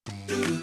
Bye.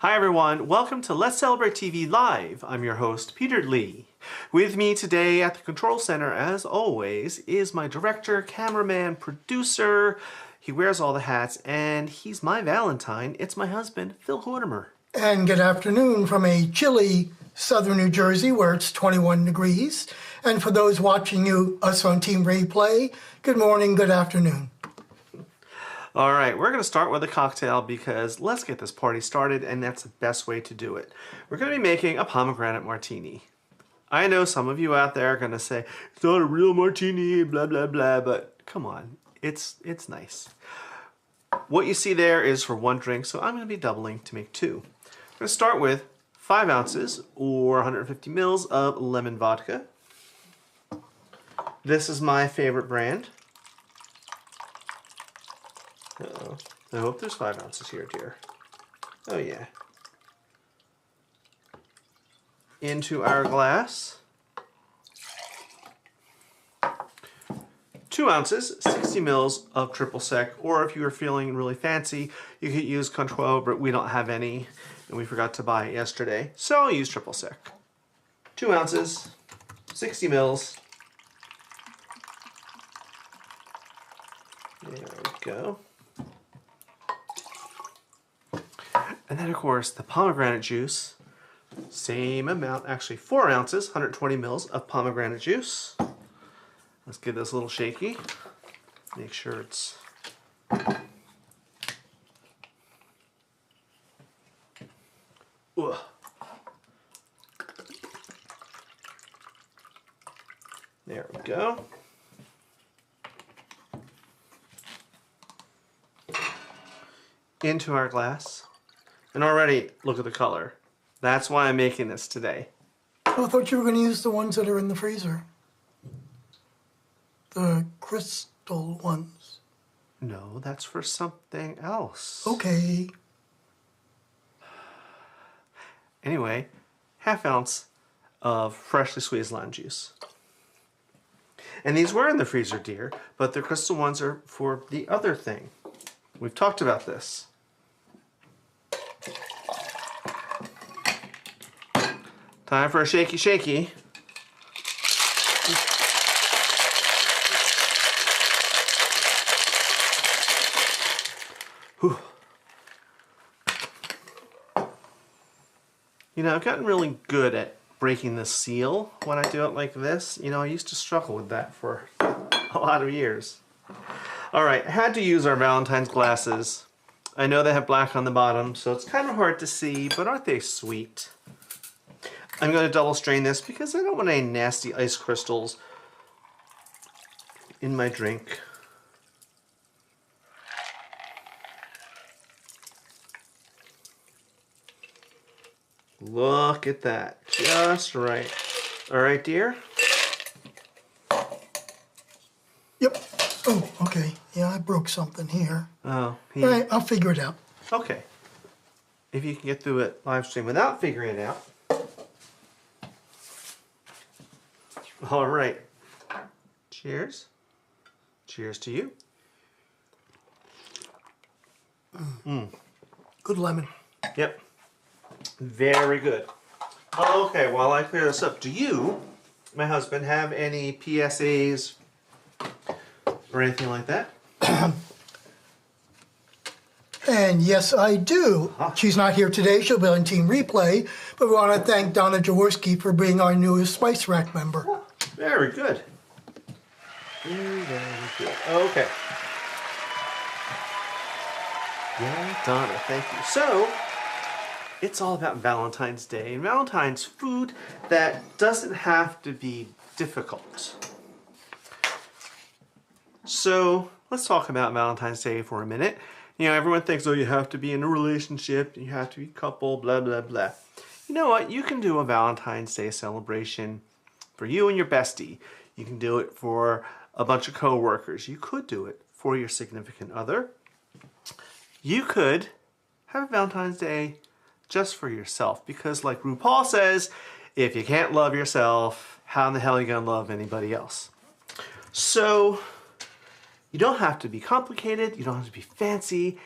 Hi everyone, welcome to Let's Celebrate TV Live. I'm your host, Peter Lee. With me today at the control center, as always, is my director, cameraman, producer. He wears all the hats, and he's my Valentine. It's my husband, Phil Hortimer. And good afternoon from a chilly southern New Jersey where it's 21 degrees. And for those watching us on Team Replay, good morning, good afternoon. All right, we're going to start with a cocktail because let's get this party started, and that's the best way to do it. We're going to be making a pomegranate martini. I know some of you out there are going to say, it's not a real martini, blah, blah, blah, but come on, it's nice. What you see there is for one drink, so I'm going to be doubling to make two. We're going to start with 5 ounces or 150 mils of lemon vodka. This is my favorite brand. Uh-oh. I hope there's 5 ounces here, dear. Oh, yeah. Into our glass. 2 ounces, 60 mils of triple sec, or if you were feeling really fancy, you could use Cointreau, but we don't have any, and we forgot to buy it yesterday, so I'll use triple sec. 2 ounces, 60 mils. There we go. And then, of course, the pomegranate juice. Same amount, actually 4 ounces, 120 mils of pomegranate juice. Let's give this a little shaky. Make sure it's... Ugh. There we go. Into our glass. And already, look at the color. That's why I'm making this today. Oh, I thought you were going to use the ones that are in the freezer. The crystal ones. No, that's for something else. Okay. Anyway, ½ ounce of freshly squeezed lime juice. And these were in the freezer, dear, but the crystal ones are for the other thing. We've talked about this. Time for a shaky shaky. Whew. You know, I've gotten really good at breaking the seal when I do it like this. You know, I used to struggle with that for a lot of years. All right, I had to use our Valentine's glasses. I know they have black on the bottom, so it's kind of hard to see, but aren't they sweet? I'm going to double strain this because I don't want any nasty ice crystals in my drink. Look at that. Just right. All right, dear? Yep. Oh, okay. Yeah, I broke something here. Oh. All right, I'll figure it out. Okay. If you can get through it live stream without figuring it out. All right. Cheers. Cheers to you. Good lemon. Yep. Very good. Okay, while I clear this up, do you, my husband, have any PSAs or anything like that? And yes, I do. She's not here today. She'll be on Team Replay. But we want to thank Donna Jaworski for being our newest Spice Rack member. Very good. Very, very good. Okay. Yeah, Donna, thank you. So, it's all about Valentine's Day. And Valentine's food that doesn't have to be difficult. So, let's talk about Valentine's Day for a minute. You know, everyone thinks, oh, you have to be in a relationship, you have to be a couple, blah, blah, blah. You know what? You can do a Valentine's Day celebration for you and your bestie. You can do it for a bunch of co-workers. You could do it for your significant other. You could have a Valentine's Day just for yourself. Because like RuPaul says, if you can't love yourself, how in the hell are you going to love anybody else? So, you don't have to be complicated, you don't have to be fancy,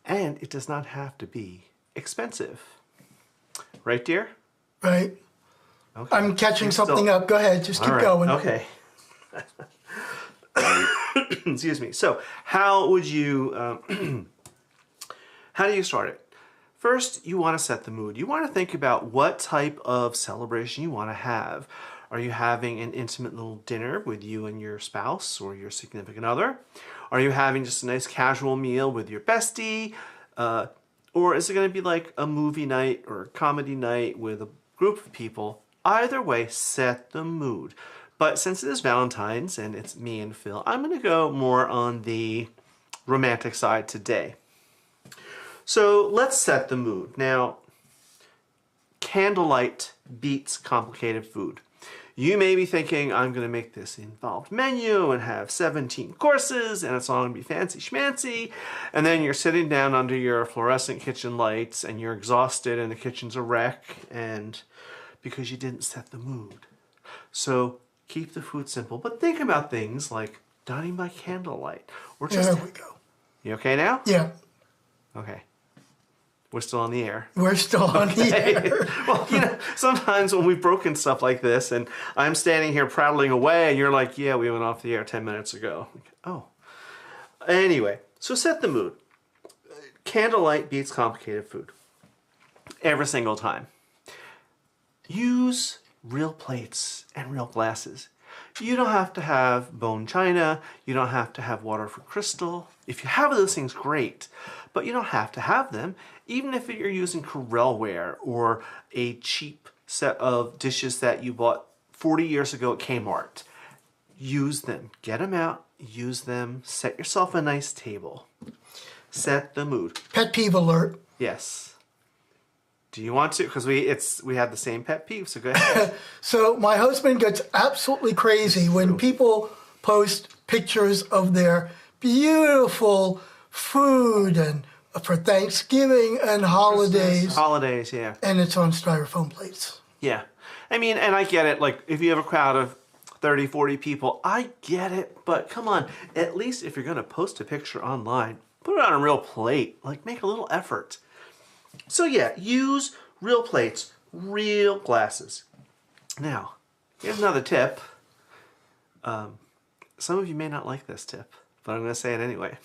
and it does not have to be expensive. Right, dear? Right. Okay. I'm catching something up. Go ahead. Just keep going. Okay. Excuse me. So, how would you, how do you start it? First, you want to set the mood. You want to think about what type of celebration you want to have. Are you having an intimate little dinner with you and your spouse or your significant other? Are you having just a nice casual meal with your bestie? Or is it going to be like a movie night or a comedy night with a group of people? Either way, set the mood. But since it is Valentine's and it's me and Phil, I'm going to go more on the romantic side today. So let's set the mood. Now, candlelight beats complicated food. You may be thinking, I'm going to make this involved menu and have 17 courses and it's all going to be fancy schmancy. And then you're sitting down under your fluorescent kitchen lights and you're exhausted and the kitchen's a wreck and because you didn't set the mood. So keep the food simple, but think about things like dining by candlelight or just... There we go. You okay now? Yeah. Okay. We're still on the air. We're still on the air. Well, you know, sometimes when we've broken stuff like this and I'm standing here prattling away and you're like, yeah, we went off the air 10 minutes ago. Oh. Anyway, so set the mood. Candlelight beats complicated food. Every single time. Use real plates and real glasses. You don't have to have bone china. You don't have to have water for crystal. If you have those things, great. But you don't have to have them, even if you're using Corelware or a cheap set of dishes that you bought 40 years ago at Kmart. Use them. Get them out. Use them. Set yourself a nice table. Set the mood. Pet peeve alert. Yes. Do you want to? Because we have the same pet peeve, so go ahead. So my husband gets absolutely crazy when people post pictures of their beautiful food and for Thanksgiving and holidays. Christmas, holidays, yeah. And it's on styrofoam plates. Yeah. I mean, and I get it. Like, if you have a crowd of 30, 40 people, I get it. But come on, at least if you're going to post a picture online, put it on a real plate. Like, make a little effort. So yeah, use real plates, real glasses. Now, here's another tip. Some of you may not like this tip, but I'm going to say it anyway.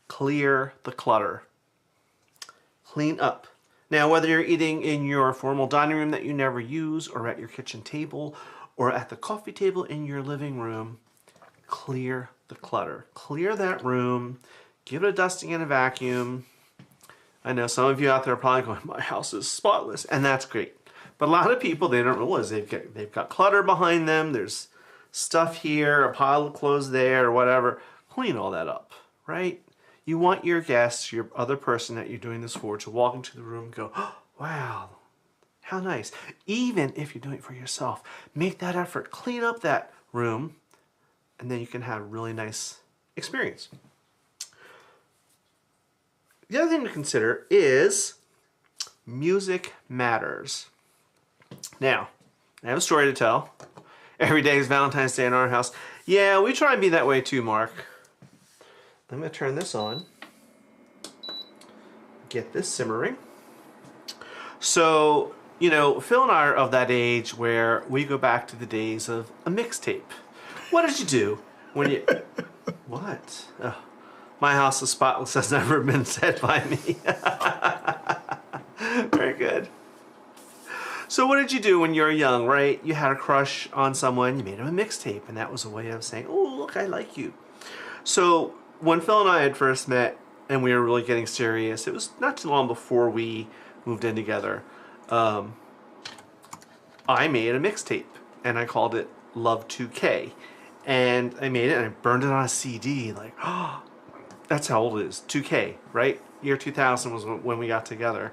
Clear the clutter. Clean up. Now, whether you're eating in your formal dining room that you never use, or at your kitchen table, or at the coffee table in your living room, clear the clutter. Clear that room. Give it a dusting and a vacuum. I know some of you out there are probably going, my house is spotless, and that's great. But a lot of people, they don't realize they've got clutter behind them. There's stuff here, a pile of clothes there, or whatever. Clean all that up, right? You want your guests, your other person that you're doing this for, to walk into the room and go, oh, wow, how nice. Even if you're doing it for yourself, make that effort. Clean up that room, and then you can have a really nice experience. The other thing to consider is music matters. Now, I have a story to tell. Every day is Valentine's Day in our house. Yeah, we try and be that way too, Mark. I'm going to turn this on. Get this simmering. So, you know, Phil and I are of that age where we go back to the days of a mixtape. What did you do when you... What? Oh, my house is spotless has never been said by me. Very good. So what did you do when you were young, right? You had a crush on someone, you made him a mixtape, and that was a way of saying, oh, look, I like you. So when Phil and I had first met and we were really getting serious, it was not too long before we moved in together, I made a mixtape and I called it Love 2K. And I made it and I burned it on a CD, like, oh, that's how old it is, 2K, right? Year 2000 was when we got together.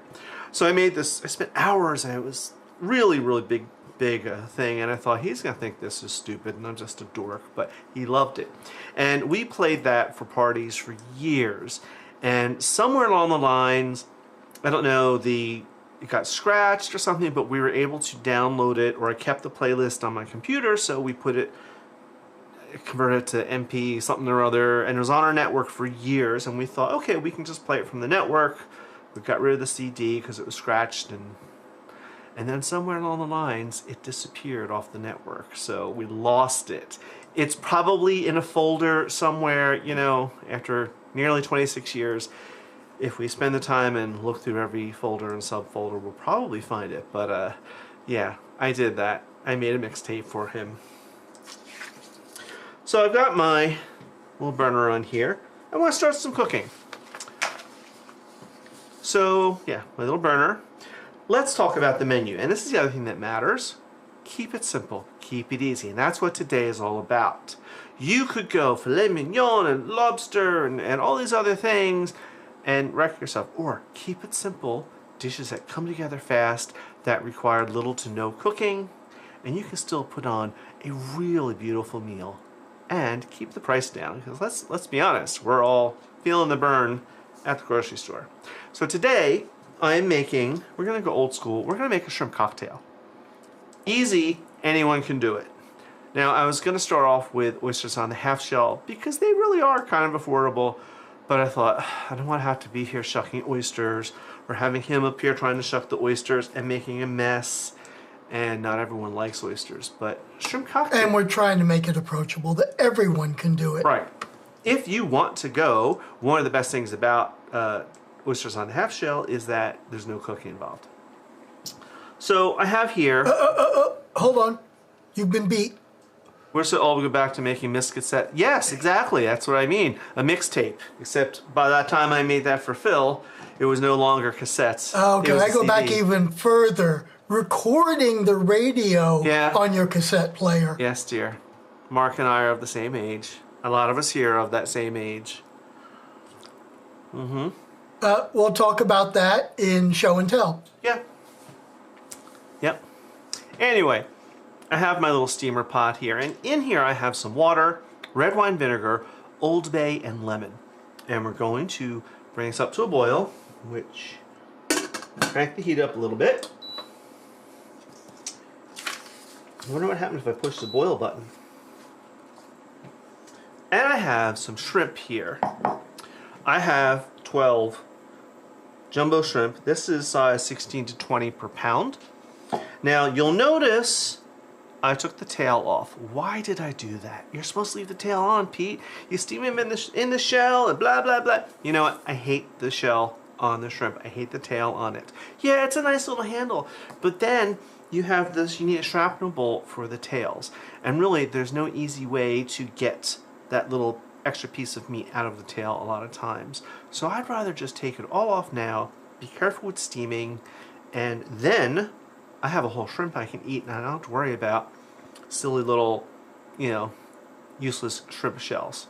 So I made this, I spent hours and it was really, really big thing, and I thought he's gonna think this is stupid and I'm just a dork, but he loved it. And we played that for parties for years, and somewhere along the lines, I don't know, it got scratched or something, but we were able to download it, or I kept the playlist on my computer, so we converted it to MP something or other, and it was on our network for years, and we thought, okay, we can just play it from the network. We got rid of the CD because it was scratched, and then somewhere along the lines, it disappeared off the network. So we lost it. It's probably in a folder somewhere, you know, after nearly 26 years. If we spend the time and look through every folder and subfolder, we'll probably find it. But yeah, I did that. I made a mixtape for him. So I've got my little burner on here. I want to start some cooking. So yeah, my little burner. Let's talk about the menu. And this is the other thing that matters. Keep it simple. Keep it easy. And that's what today is all about. You could go filet mignon and lobster and all these other things and wreck yourself. Or keep it simple. Dishes that come together fast, that require little to no cooking, and you can still put on a really beautiful meal and keep the price down. Because let's be honest, we're all feeling the burn at the grocery store. So today I'm making, we're gonna go old school, we're gonna make a shrimp cocktail. Easy, anyone can do it. Now I was gonna start off with oysters on the half shell because they really are kind of affordable, but I thought, I don't want to have to be here shucking oysters or having him up here trying to shuck the oysters and making a mess. And not everyone likes oysters, but shrimp cocktail. And we're trying to make it approachable that everyone can do it. Right. If you want to go, one of the best things about oysters on the half shell is that there's no cooking involved. So I have here. Hold on. You've been beat. We're so all we go back to making mixed cassette. Yes, exactly. That's what I mean. A mixtape. Except by that time I made that for Phil, it was no longer cassettes. Oh, can I go CD. back even further? Recording the radio on your cassette player. Yes, dear. Mark and I are of the same age. A lot of us here are of that same age. Mm-hmm. We'll talk about that in show and tell. Yeah. Yep. Anyway, I have my little steamer pot here, and in here I have some water, red wine vinegar, Old Bay, and lemon. And we're going to bring this up to a boil, which crank the heat up a little bit. I wonder what happens if I push the boil button. And I have some shrimp here. I have 12 jumbo shrimp. This is size 16 to 20 per pound. Now you'll notice I took the tail off. Why did I do that? You're supposed to leave the tail on, Pete. You steam them in the shell and blah, blah, blah. You know what? I hate the shell on the shrimp. I hate the tail on it. Yeah, it's a nice little handle. But then you have this, you need a shrapnel bolt for the tails. And really, there's no easy way to get that little extra piece of meat out of the tail a lot of times. So I'd rather just take it all off now, be careful with steaming, and then I have a whole shrimp I can eat, and I don't have to worry about silly little, you know, useless shrimp shells.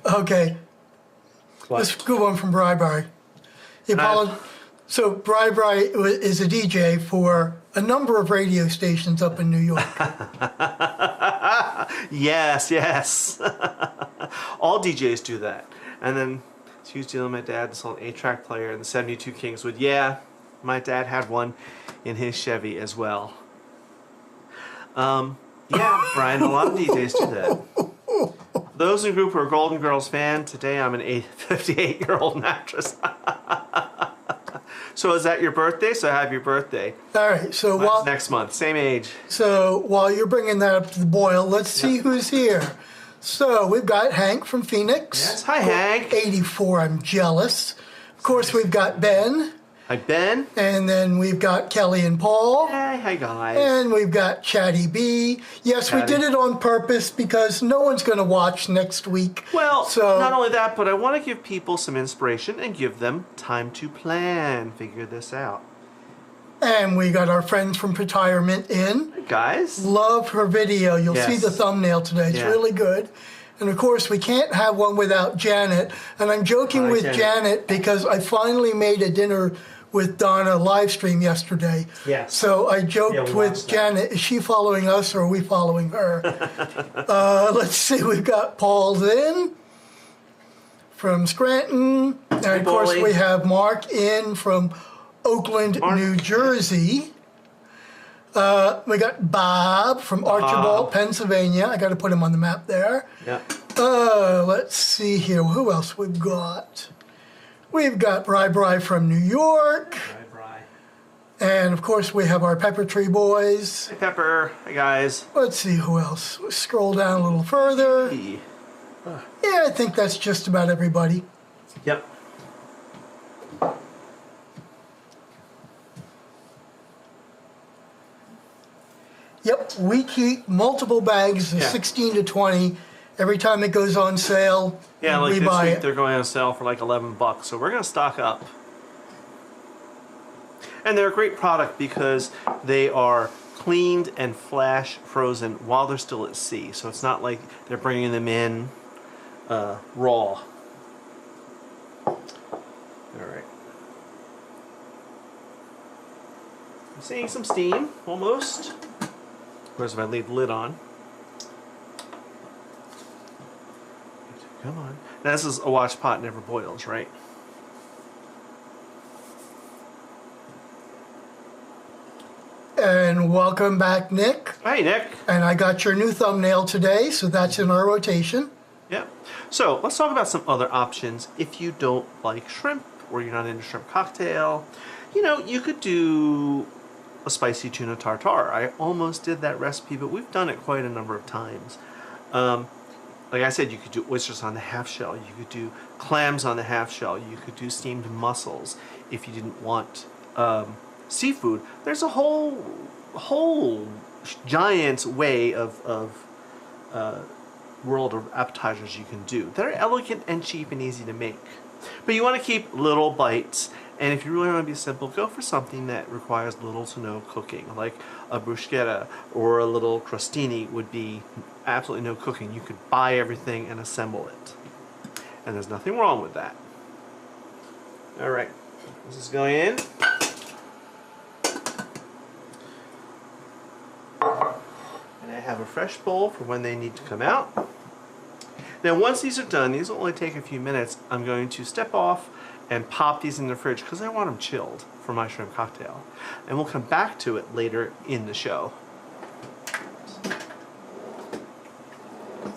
Okay. What? This is a good one from Bri. So Bri is a DJ for a number of radio stations up in New York. Yes, yes. All DJs do that. And then she was dealing with my dad, this old 8-track player, and the 72 Kings would, yeah, my dad had one in his Chevy as well. Yeah, Brian, a lot of DJs do that. Those in the group who are Golden Girls fan, today I'm an 58-year-old actress. So is that your birthday? So happy birthday. All right. So next month, same age. So while you're bringing that up to the boil, let's see who's here. So we've got Hank from Phoenix. Yes. Hi, Hank. 84. I'm jealous. Of course, we've got Ben. Hi, Ben. And then we've got Kelly and Paul. Hey, hi, guys. And we've got Chatty B. Yes, we did it on purpose because no one's going to watch next week. Well, so not only that, but I want to give people some inspiration and give them time to plan, figure this out. And we got our friends from Retirement in. Hey, guys. Love her video. You'll see the thumbnail today. It's really good. And of course, we can't have one without Janet. And I'm joking with Janet because I finally made a dinner with Donna live stream yesterday. Yes. So I joked with Janet, is she following us or are we following her? Let's see, we've got Paul in from Scranton. And of course we have Mark in from Oakland, New Jersey. We got Bob from Archibald, Pennsylvania. I got to put him on the map there. Yeah. Let's see here. Who else we've got? We've got Bri from New York. Bri. And of course we have our Pepper Tree Boys. Hey Pepper. Hey guys. Let's see who else. We'll scroll down a little further. Hey. Yeah, I think that's just about everybody. Yep. Yep, we keep multiple bags of 16 to 20 every time it goes on sale. Yeah, like we this buy week it. they're going on sale for like $11, so we're gonna stock up. And they're a great product because they are cleaned and flash frozen while they're still at sea. So it's not like they're bringing them in raw. All right. I'm seeing some steam, almost. Of course, if I leave the lid on. Come on. Now, this is a watch pot never boils, right? And welcome back, Nick. Hey, Nick. And I got your new thumbnail today, so that's in our rotation. Yeah. So let's talk about some other options. If you don't like shrimp or you're not into shrimp cocktail, you know, you could do a spicy tuna tartare. I almost did that recipe, but we've done it quite a number of times. Like I said, you could do oysters on the half shell. You could do clams on the half shell. You could do steamed mussels if you didn't want seafood. There's a whole giant way of world of appetizers you can do. They're elegant and cheap and easy to make. But you want to keep little bites, and if you really want to be simple, go for something that requires little to no cooking, like a bruschetta or a little crostini would be absolutely no cooking. You could buy everything and assemble it. And there's nothing wrong with that. Alright, this is going in. And I have a fresh bowl for when they need to come out. Now once these are done, these will only take a few minutes, I'm going to step off and pop these in the fridge because I want them chilled for my shrimp cocktail. And we'll come back to it later in the show.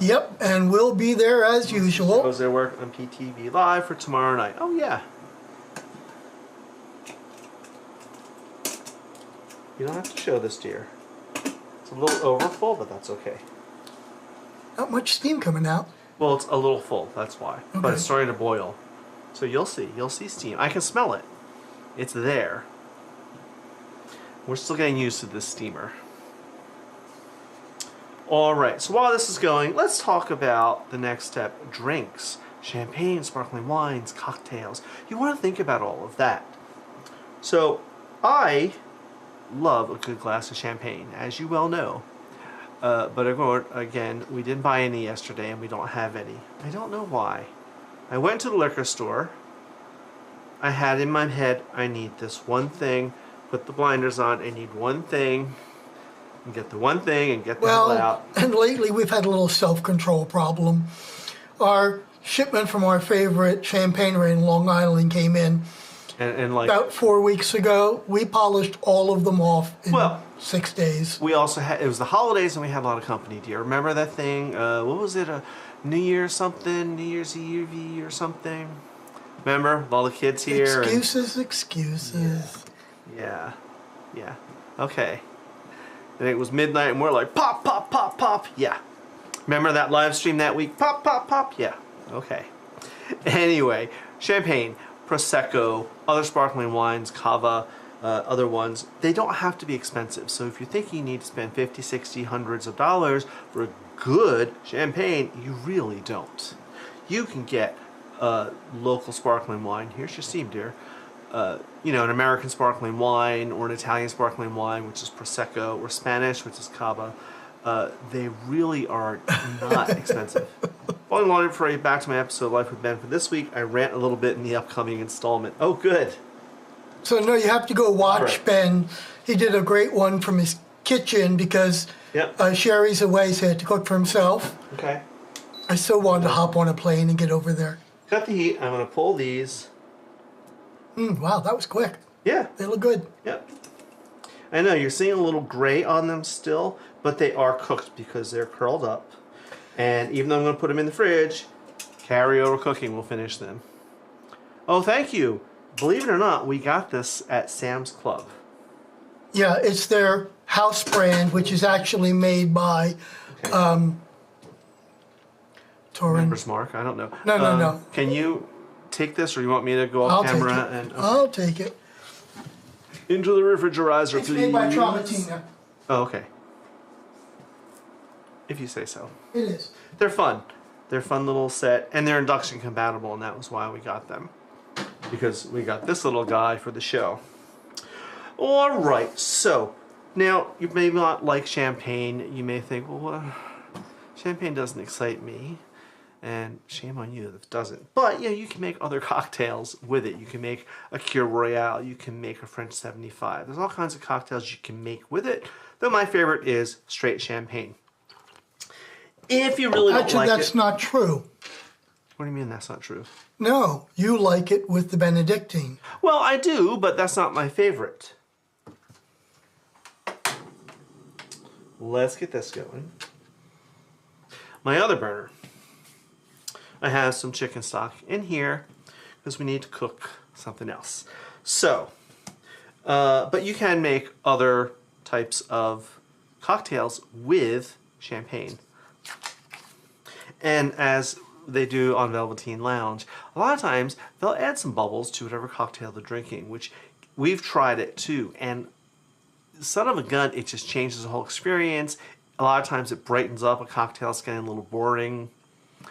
Yep, and we'll be there as usual. Suppose they work on PTV Live for tomorrow night. Oh yeah. You don't have to show this, dear. It's a little overfull, but that's okay. Not much steam coming out. Well, it's a little full, that's why. Okay. But it's starting to boil. So you'll see steam. I can smell it. It's there. We're still getting used to this steamer. Alright, so while this is going, let's talk about the next step. Drinks. Champagne, sparkling wines, cocktails. You want to think about all of that. So, I love a good glass of champagne, as you well know. But again, we didn't buy any yesterday and we don't have any. I don't know why. I went to the liquor store. I had in my head, I need this one thing. Put the blinders on. I need one thing. And get the one thing and get the hell out. And lately we've had a little self-control problem. Our shipment from our favorite champagnery in Long Island came in And like about 4 weeks ago. We polished all of them off in 6 days. We also had, it was the holidays and we had a lot of company. Do you remember that thing? What was it? A New Year something? New Year's Eve or something? Remember? All the kids here. Excuses. Yeah. Okay. And it was midnight and we're like, pop, pop, pop, pop. Yeah. Remember that live stream that week? Pop, pop, pop. Yeah. Okay. Anyway, champagne, Prosecco, other sparkling wines, Cava, other ones, they don't have to be expensive. So if you think you need to spend 50, 60, hundreds of dollars for a good champagne, you really don't. You can get local sparkling wine. Here's your steam, dear. You know, an American sparkling wine or an Italian sparkling wine, which is Prosecco, or Spanish, which is Cava. They really are not expensive. Following along before I get back to my episode of Life with Ben for this week, I rant a little bit in the upcoming installment. Oh, good. So, no, you have to go watch Ben. He did a great one from his kitchen because Sherry's away, so he had to cook for himself. Okay. I still wanted to hop on a plane and get over there. Cut the heat. I'm going to pull these. Wow, that was quick. Yeah. They look good. Yep. I know, you're seeing a little gray on them still, but they are cooked because they're curled up. And even though I'm going to put them in the fridge, carry over cooking will finish them. Oh, thank you. Believe it or not, we got this at Sam's Club. Yeah, it's their house brand, which is actually made by Okay. Torin. Member's Mark, I don't know. No. Can you take this, or you want me to go off camera? And okay. I'll take it. Into the refrigerator, It's please. made by Tramontina. Oh, okay. If you say so. It is. They're fun. They're a fun little set, and they're induction compatible, and that was why we got them. Because we got this little guy for the show. Alright, so, now, you may not like champagne. You may think, well, champagne doesn't excite me. And shame on you if it doesn't. But, you can make other cocktails with it. You can make a Cure Royale. You can make a French 75. There's all kinds of cocktails you can make with it. Though my favorite is straight champagne. If you really don't like it... Actually, that's not true. What do you mean that's not true? No, you like it with the Benedictine. Well, I do, but that's not my favorite. Let's get this going. My other burner. I have some chicken stock in here because we need to cook something else. So, but you can make other types of cocktails with champagne. And as they do on Valentine Lounge, a lot of times they'll add some bubbles to whatever cocktail they're drinking, which we've tried it too. And son of a gun, it just changes the whole experience. A lot of times it brightens up a cocktail. It's getting a little boring.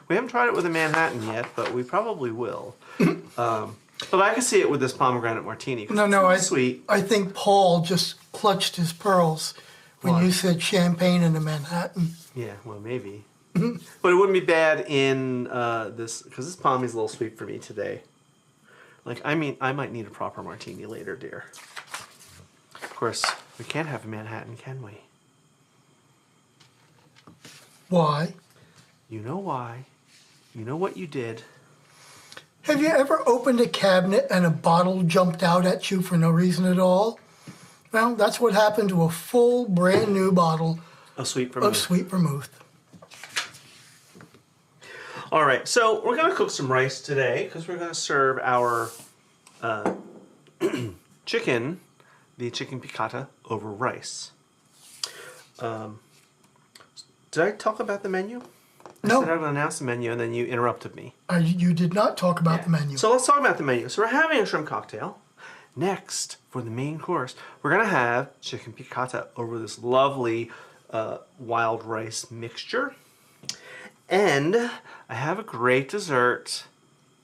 We haven't tried it with a Manhattan yet, but we probably will. But I can see it with this pomegranate martini. No, Sweet. I think Paul just clutched his pearls when Why? you said champagne in a Manhattan. Yeah, well, maybe. But it wouldn't be bad in this, because this pommy's a little sweet for me today. Like, I mean, I might need a proper martini later, dear. Of course, we can't have a Manhattan, can we? Why? You know why. You know what you did. Have you ever opened a cabinet and a bottle jumped out at you for no reason at all? Well, that's what happened to a full, brand new bottle of sweet vermouth. All right, so we're going to cook some rice today because we're going to serve our chicken, the chicken piccata, over rice. Did I talk about the menu? No. I said I would announce the menu, and then you interrupted me. You did not talk about the menu. So let's talk about the menu. So we're having a shrimp cocktail. Next, for the main course, we're going to have chicken piccata over this lovely wild rice mixture. And I have a great dessert,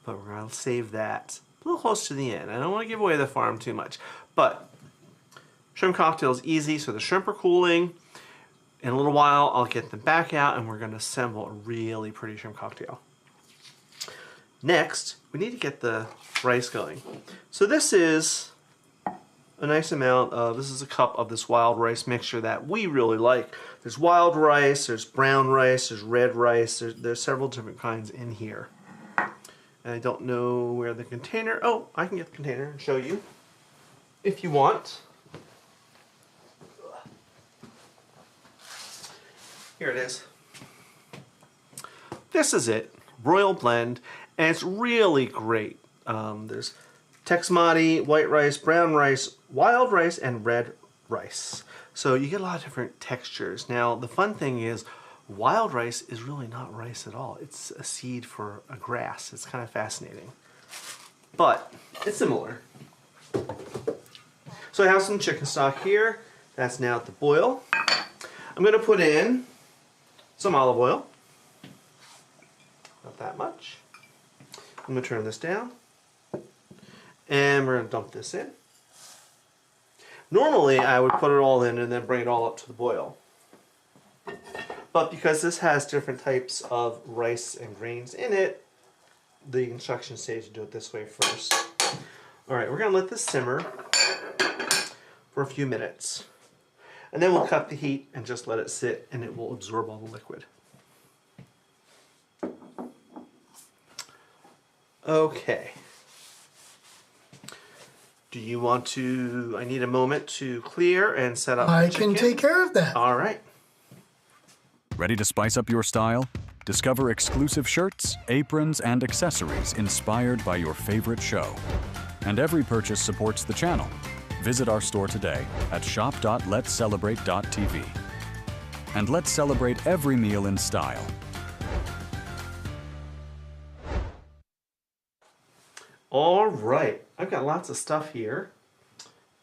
but we're going to save that a little close to the end. I don't want to give away the farm too much. But shrimp cocktail is easy, so the shrimp are cooling. In a little while, I'll get them back out, and we're going to assemble a really pretty shrimp cocktail. Next, we need to get the rice going. So this is a nice amount of, this is a cup of this wild rice mixture that we really like. There's wild rice, there's brown rice, there's red rice, there's several different kinds in here. And I don't know where the container, oh, I can get the container and show you if you want. Here it is. This is it, Royal Blend, and it's really great. There's Texmati, white rice, brown rice, wild rice, and red rice. So you get a lot of different textures. Now, the fun thing is, wild rice is really not rice at all. It's a seed for a grass. It's kind of fascinating. But it's similar. So I have some chicken stock here. That's now at the boil. I'm going to put in some olive oil. Not that much. I'm going to turn this down. And we're going to dump this in. Normally, I would put it all in and then bring it all up to the boil. But because this has different types of rice and grains in it, the instructions say to do it this way first. Alright, we're going to let this simmer for a few minutes. And then we'll cut the heat and just let it sit, and it will absorb all the liquid. Okay. Do you want to, I need a moment to clear and set up I the chicken. can take care of that. All right. Ready to spice up your style? Discover exclusive shirts, aprons, and accessories inspired by your favorite show. And every purchase supports the channel. Visit our store today at shop.letscelebrate.tv. And let's celebrate every meal in style. All right, I've got lots of stuff here,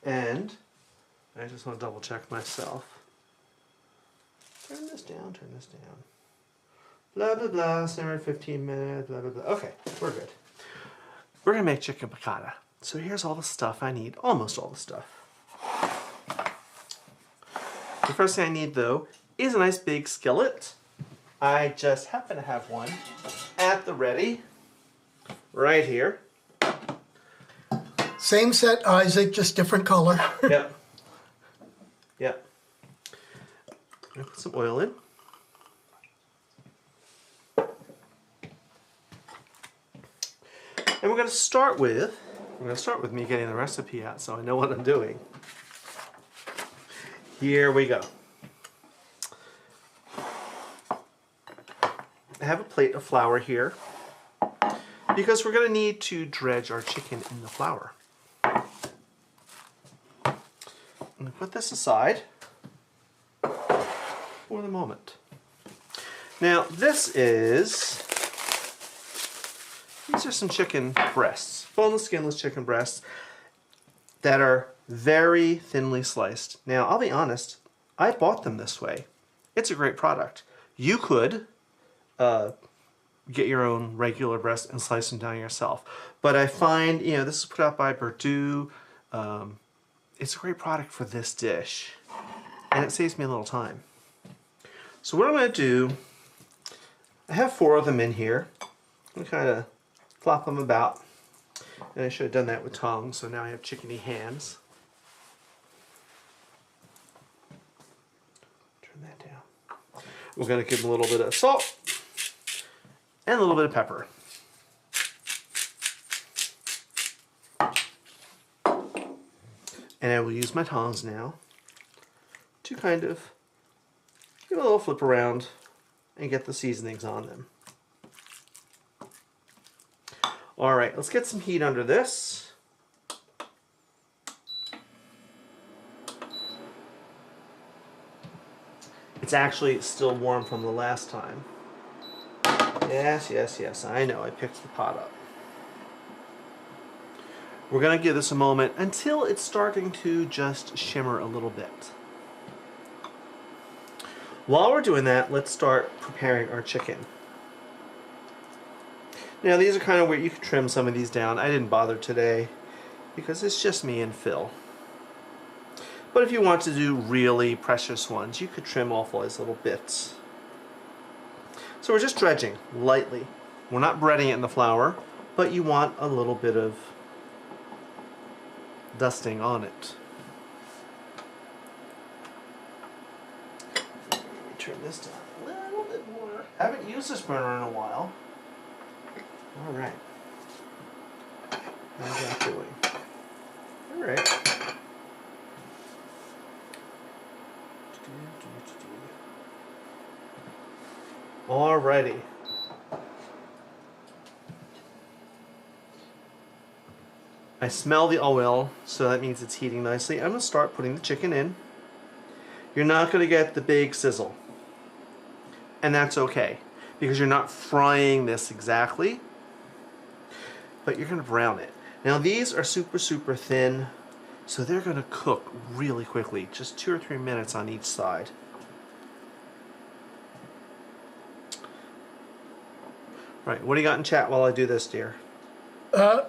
and I just want to double check myself. Turn this down, turn this down. Blah, blah, blah, simmer 15 minutes, blah, blah, blah. Okay, we're good. We're gonna make chicken piccata. So here's all the stuff I need, almost all the stuff. The first thing I need, though, is a nice big skillet. I just happen to have one at the ready, right here. Same set, Isaac, just different color. Yep. Yep. I'm gonna put some oil in. And we're going to start with me getting the recipe out so I know what I'm doing. Here we go. I have a plate of flour here because we're going to need to dredge our chicken in the flour. I'm going to put this aside for the moment. Now these are some chicken breasts, boneless, skinless chicken breasts that are very thinly sliced. Now, I'll be honest, I bought them this way. It's a great product. You could get your own regular breast and slice them down yourself. But I find, you know, this is put out by Purdue. It's a great product for this dish, and it saves me a little time. So what I'm going to do, I have 4 of them in here. I'm kind of flop them about, and I should have done that with tongs, so now I have chickeny hands. Turn that down. We're going to give them a little bit of salt and a little bit of pepper. And I will use my tongs now to kind of give a little flip around and get the seasonings on them. All right, let's get some heat under this. It's actually still warm from the last time. Yes, yes, yes, I know, I picked the pot up. We're gonna give this a moment until it's starting to just shimmer a little bit. While we're doing that, let's start preparing our chicken. Now these are kind of weird. You can trim some of these down. I didn't bother today because it's just me and Phil. But if you want to do really precious ones, you could trim off all these little bits. So we're just dredging lightly. We're not breading it in the flour, but you want a little bit of dusting on it. Let me turn this down a little bit more. I haven't used this burner in a while. All right. How's that doing? All right. All righty. I smell the oil, so that means it's heating nicely. I'm going to start putting the chicken in. You're not going to get the big sizzle. And that's okay, because you're not frying this exactly, but you're going to brown it. Now these are super, super thin, so they're going to cook really quickly, just 2 or 3 minutes on each side. All right, what do you got in chat while I do this, dear?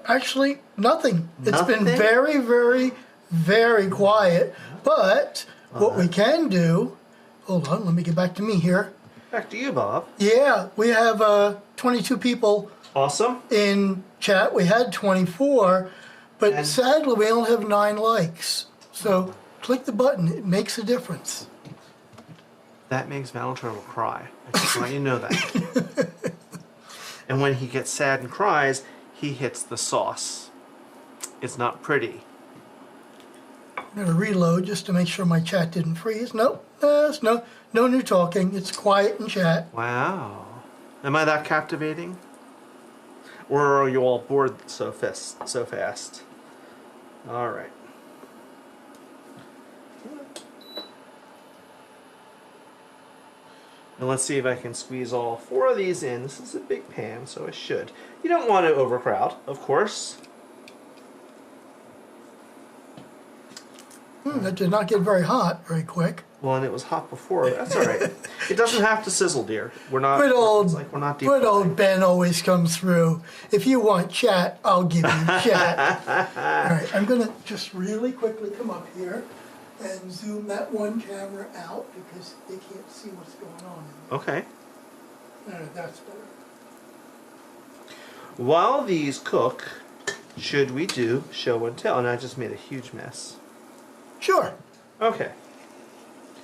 Actually, nothing. It's Nothing? been very, very, very quiet. But what we can do, hold on, let me get back to me here. Back to you, Bob. Yeah, we have 22 people Awesome. in chat. We had 24, but And- sadly we only have 9 likes. So click the button. It makes a difference. That makes Valentine will cry. I just want you to know that. And when he gets sad and cries, he hits the sauce. It's not pretty. I'm going to reload just to make sure my chat didn't freeze. Nope, no new talking. It's quiet in chat. Wow. Am I that captivating? Or are you all bored so fast? All right. And let's see if I can squeeze all 4 of these in. This is a big pan, so I should. You don't want to overcrowd, of course. That did not get very hot very quick. Well, and it was hot before. That's all right. It doesn't have to sizzle, dear. We're not. Good old, it's like we're not deep good frying. old Ben always comes through. If you want chat, I'll give you chat. All right, I'm gonna just really quickly come up here and zoom that one camera out because they can't see what's going on. Okay. All right, that's better. While these cook, should we do show and tell? And I just made a huge mess. Sure. Okay.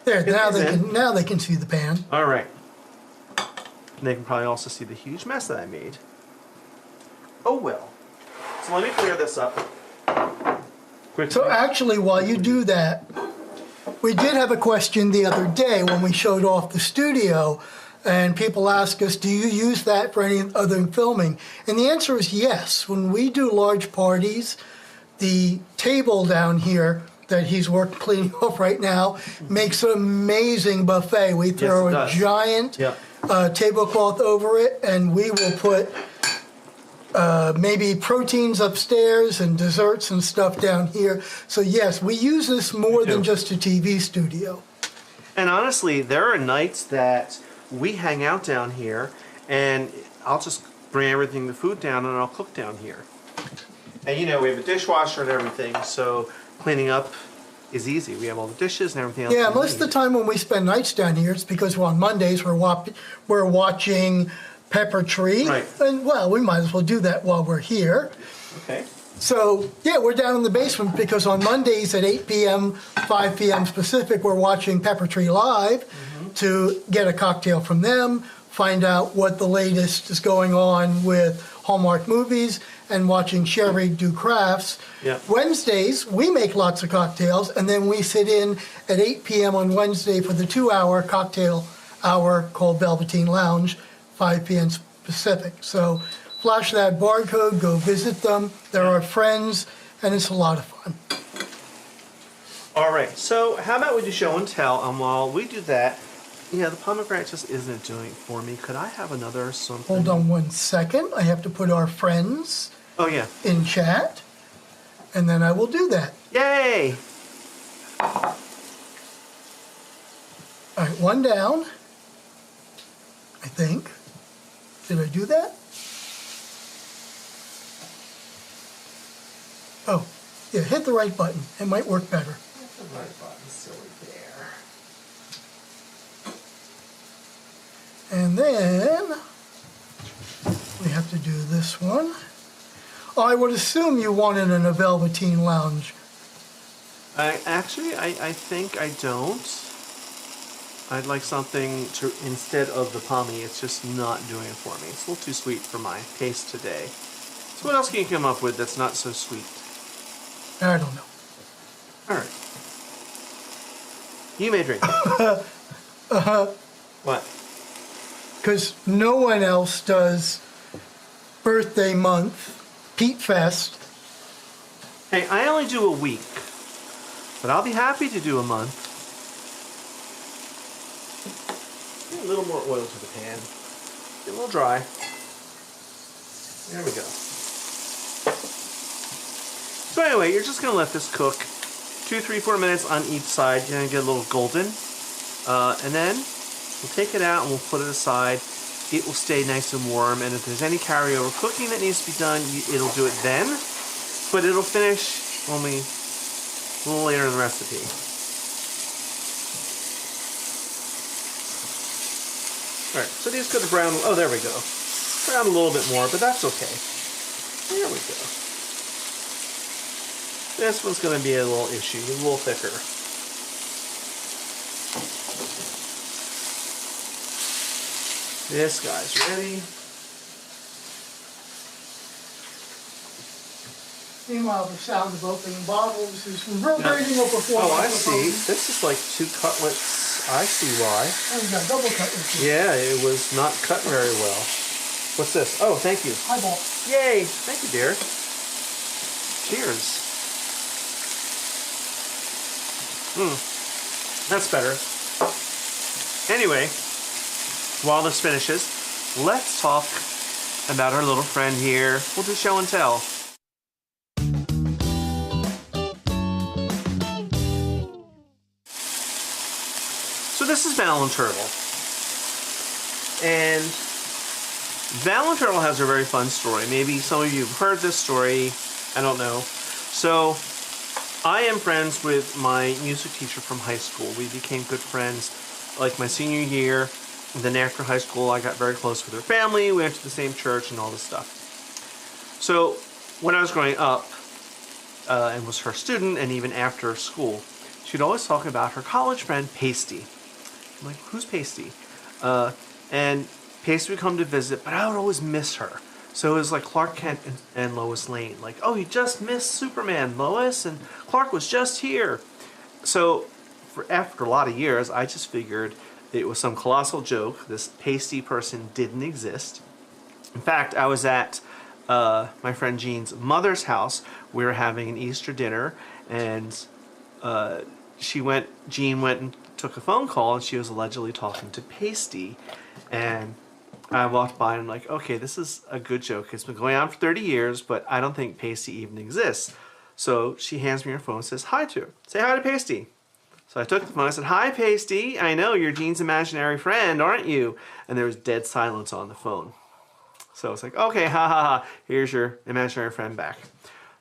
There. Get these in. Now they can see the pan. All right. And they can probably also see the huge mess that I made. Oh well. So let me clear this up. Quickly. So actually, while you do that, we did have a question the other day when we showed off the studio, and people ask us, do you use that for any other filming? And the answer is yes. When we do large parties, the table down here that he's cleaning off right now makes an amazing buffet. We throw a giant tablecloth over it, and we will put maybe proteins upstairs and desserts and stuff down here. So yes, we use this more than just a TV studio. And honestly, there are nights that we hang out down here, and I'll just bring everything, the food down, and I'll cook down here. And you know, we have a dishwasher and everything, so cleaning up is easy. We have all the dishes and everything else. Yeah, most of the time when we spend nights down here, it's because on Mondays we're watching Pepper Tree. Right. And, well, we might as well do that while we're here. Okay. So, yeah, we're down in the basement because on Mondays at 8 p.m., 5 p.m. Pacific, we're watching Pepper Tree Live to get a cocktail from them, find out what the latest is going on with Hallmark movies, and watching Sherry do crafts. Yeah. Wednesdays, we make lots of cocktails, and then we sit in at 8 p.m. on Wednesday for the 2-hour cocktail hour called Velveteen Lounge, 5 p.m. Pacific. So flash that barcode, go visit them. They're our friends, and it's a lot of fun. All right, so how about we do show and tell, and while we do that, yeah, the pomegranate just isn't doing it for me. Could I have another something? Hold on 1 second. I have to put our friends in chat, and then I will do that. Yay! All right, one down, I think. Did I do that? Oh, yeah, hit the right button. It might work better. Hit the right button, silly bear. And then we have to do this one. Oh, I would assume you want it in a Velveteen Lounge. I think I don't. I'd like something to, instead of the pommy, it's just not doing it for me. It's a little too sweet for my taste today. So what else can you come up with that's not so sweet? I don't know. All right. You may drink. What? Because no one else does birthday month, Pete Fest. Hey, I only do a week, but I'll be happy to do a month. Get a little more oil to the pan. Get a little dry. There we go. So anyway, you're just going to let this cook 2, 3, 4 minutes on each side. You're going to get a little golden. And then we'll take it out and we'll put it aside. It will stay nice and warm. And if there's any carryover cooking that needs to be done, it'll do it then. But it'll finish when a little later in the recipe. Alright, so these could have browned. Oh, there we go. Brown a little bit more, but that's okay. There we go. This one's going to be a little issue, a little thicker. This guy's ready. Meanwhile, the sound of opening bottles is reverberating over 4 Oh, I microphones. see. This is like 2 cutlets. I see why. Oh, we got double cutlets here. Yeah, it was not cut very well. What's this? Oh, thank you. Highball. Yay! Thank you, dear. Cheers. That's better. Anyway, while this finishes, let's talk about our little friend here. We'll do show and tell. So this is Valent Turtle. And Valent Turtle has a very fun story. Maybe some of you have heard this story. I don't know. So I am friends with my music teacher from high school. We became good friends like my senior year. And then after high school, I got very close with her family. We went to the same church and all this stuff. So when I was growing up and was her student, and even after school, she'd always talk about her college friend, Pasty. I'm like, who's Pasty? And Pasty would come to visit, but I would always miss her. So it was like Clark Kent and Lois Lane. Like, oh, you just missed Superman, Lois, and Clark was just here. So after a lot of years, I just figured it was some colossal joke. This Pasty person didn't exist. In fact, I was at my friend Jean's mother's house. We were having an Easter dinner, and Jean went and took a phone call, and she was allegedly talking to Pasty. And I walked by and I'm like, okay, this is a good joke. It's been going on for 30 years, but I don't think Pasty even exists. So she hands me her phone and says hi to her. Say hi to Pasty. So I took the phone and I said, hi, Pasty. I know, you're Jean's imaginary friend, aren't you? And there was dead silence on the phone. So it's like, okay, ha ha ha, here's your imaginary friend back.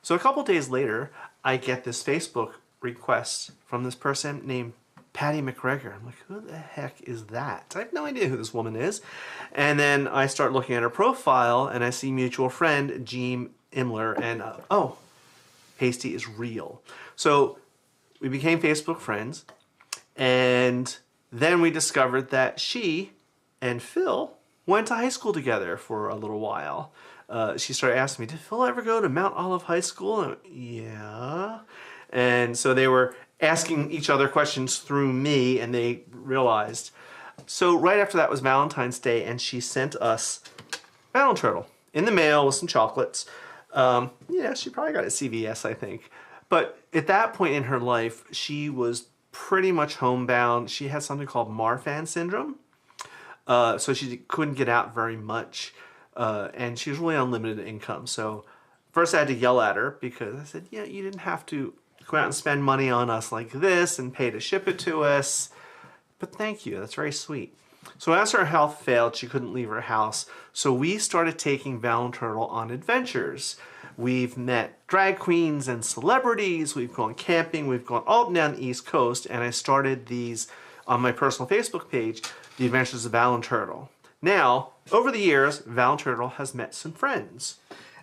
So a couple days later, I get this Facebook request from this person named Patty McGregor. I'm like, who the heck is that? I have no idea who this woman is. And then I start looking at her profile, and I see mutual friend Jean Imler, and oh, Pasty is real. So we became Facebook friends, and then we discovered that she and Phil went to high school together for a little while. She started asking me, did Phil ever go to Mount Olive High School? And I went, yeah. And so they were asking each other questions through me, and they realized. So right after that was Valentine's Day, and she sent us Valent Turtle in the mail with some chocolates. Yeah, she probably got it at CVS, I think. But at that point in her life, she was pretty much homebound. She had something called Marfan syndrome. So she couldn't get out very much. And she was really on limited income. So first I had to yell at her because I said, yeah, you didn't have to go out and spend money on us like this and pay to ship it to us. But thank you, that's very sweet. So as her health failed, she couldn't leave her house. So we started taking Valent Turtle on adventures. We've met drag queens and celebrities. We've gone camping. We've gone all down the East Coast. And I started these on my personal Facebook page, The Adventures of Valent Turtle. Now, over the years, Valent Turtle has met some friends.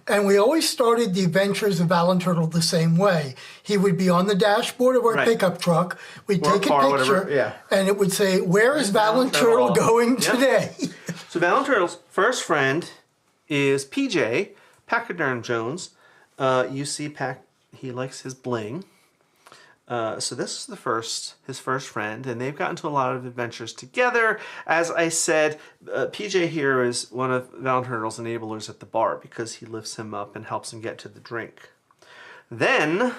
And we always started the adventures of Valent Turtle the same way. He would be on the dashboard of our pickup truck. We'd take a picture, and it would say, where is Valent Turtle going today? So Valent Turtle's first friend is PJ, Pachyderm Jones. You see, he likes his bling. So this is his first friend, and they've gotten to a lot of adventures together. As I said, PJ here is one of Valent Turtle's enablers at the bar because he lifts him up and helps him get to the drink. Then,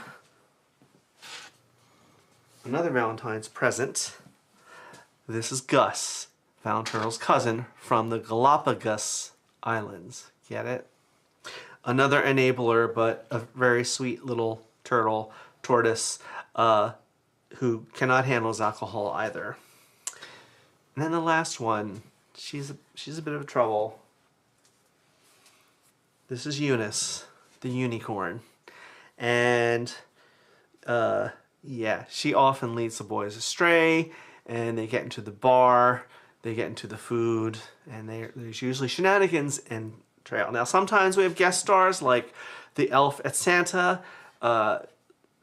another Valentine's present. This is Gus, Valent Turtle's cousin from the Galapagos Islands. Get it? Another enabler, but a very sweet little tortoise, who cannot handle his alcohol either. And then the last one, she's a bit of a trouble. This is Eunice, the unicorn. And yeah, she often leads the boys astray, and they get into the bar, they get into the food, and there's usually shenanigans and trail. Now sometimes we have guest stars like the elf at Santa,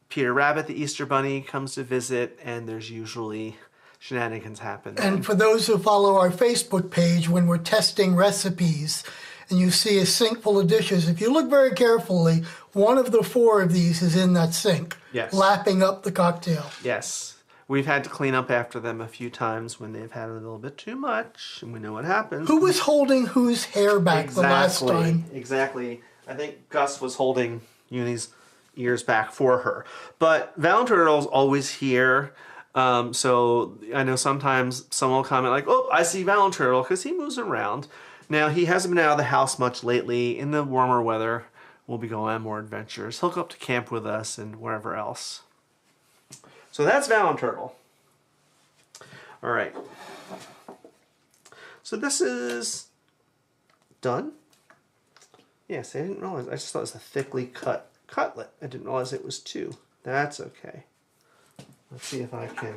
Peter Rabbit, the Easter Bunny, comes to visit, and there's usually shenanigans happen. And for those who follow our Facebook page, when we're testing recipes, and you see a sink full of dishes, if you look very carefully, one of the 4 of these is in that sink, Yes. lapping up the cocktail. Yes. We've had to clean up after them a few times when they've had a little bit too much, and we know what happens. Who was holding whose hair back the last time? Exactly. I think Gus was holding Uni's ears back for her. But Valenturtle's always here. So I know sometimes someone will comment like, oh, I see Valenturtle, because he moves around. Now, he hasn't been out of the house much lately. In the warmer weather, we'll be going on more adventures. He'll go up to camp with us and wherever else. So that's Valenturtle. All right. So this is done. Yes, I didn't realize. I just thought it was a thickly cut cutlet. I didn't realize it was 2. That's okay. Let's see if I can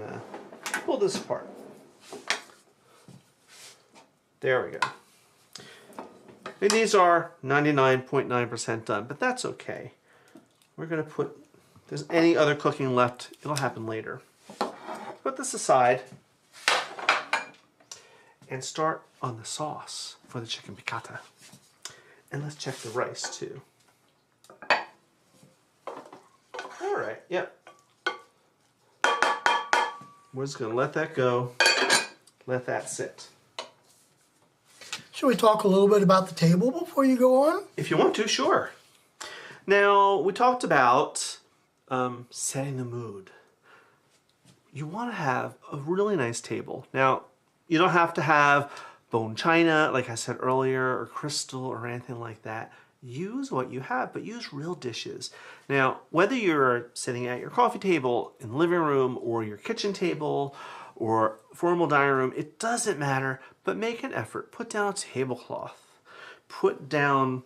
pull this apart. There we go. And these are 99.9% done, but that's okay. We're going to put, if there's any other cooking left, it'll happen later. Put this aside and start on the sauce for the chicken piccata. And let's check the rice too. All right, yep. We're just going to let that go, let that sit. Should we talk a little bit about the table before you go on? If you want to, sure. Now, we talked about setting the mood. You want to have a really nice table. Now, you don't have to have bone china, like I said earlier, or crystal or anything like that. Use what you have, but use real dishes. Now, whether you're sitting at your coffee table in the living room or your kitchen table or formal dining room, it doesn't matter, but make an effort. Put down a tablecloth. Put out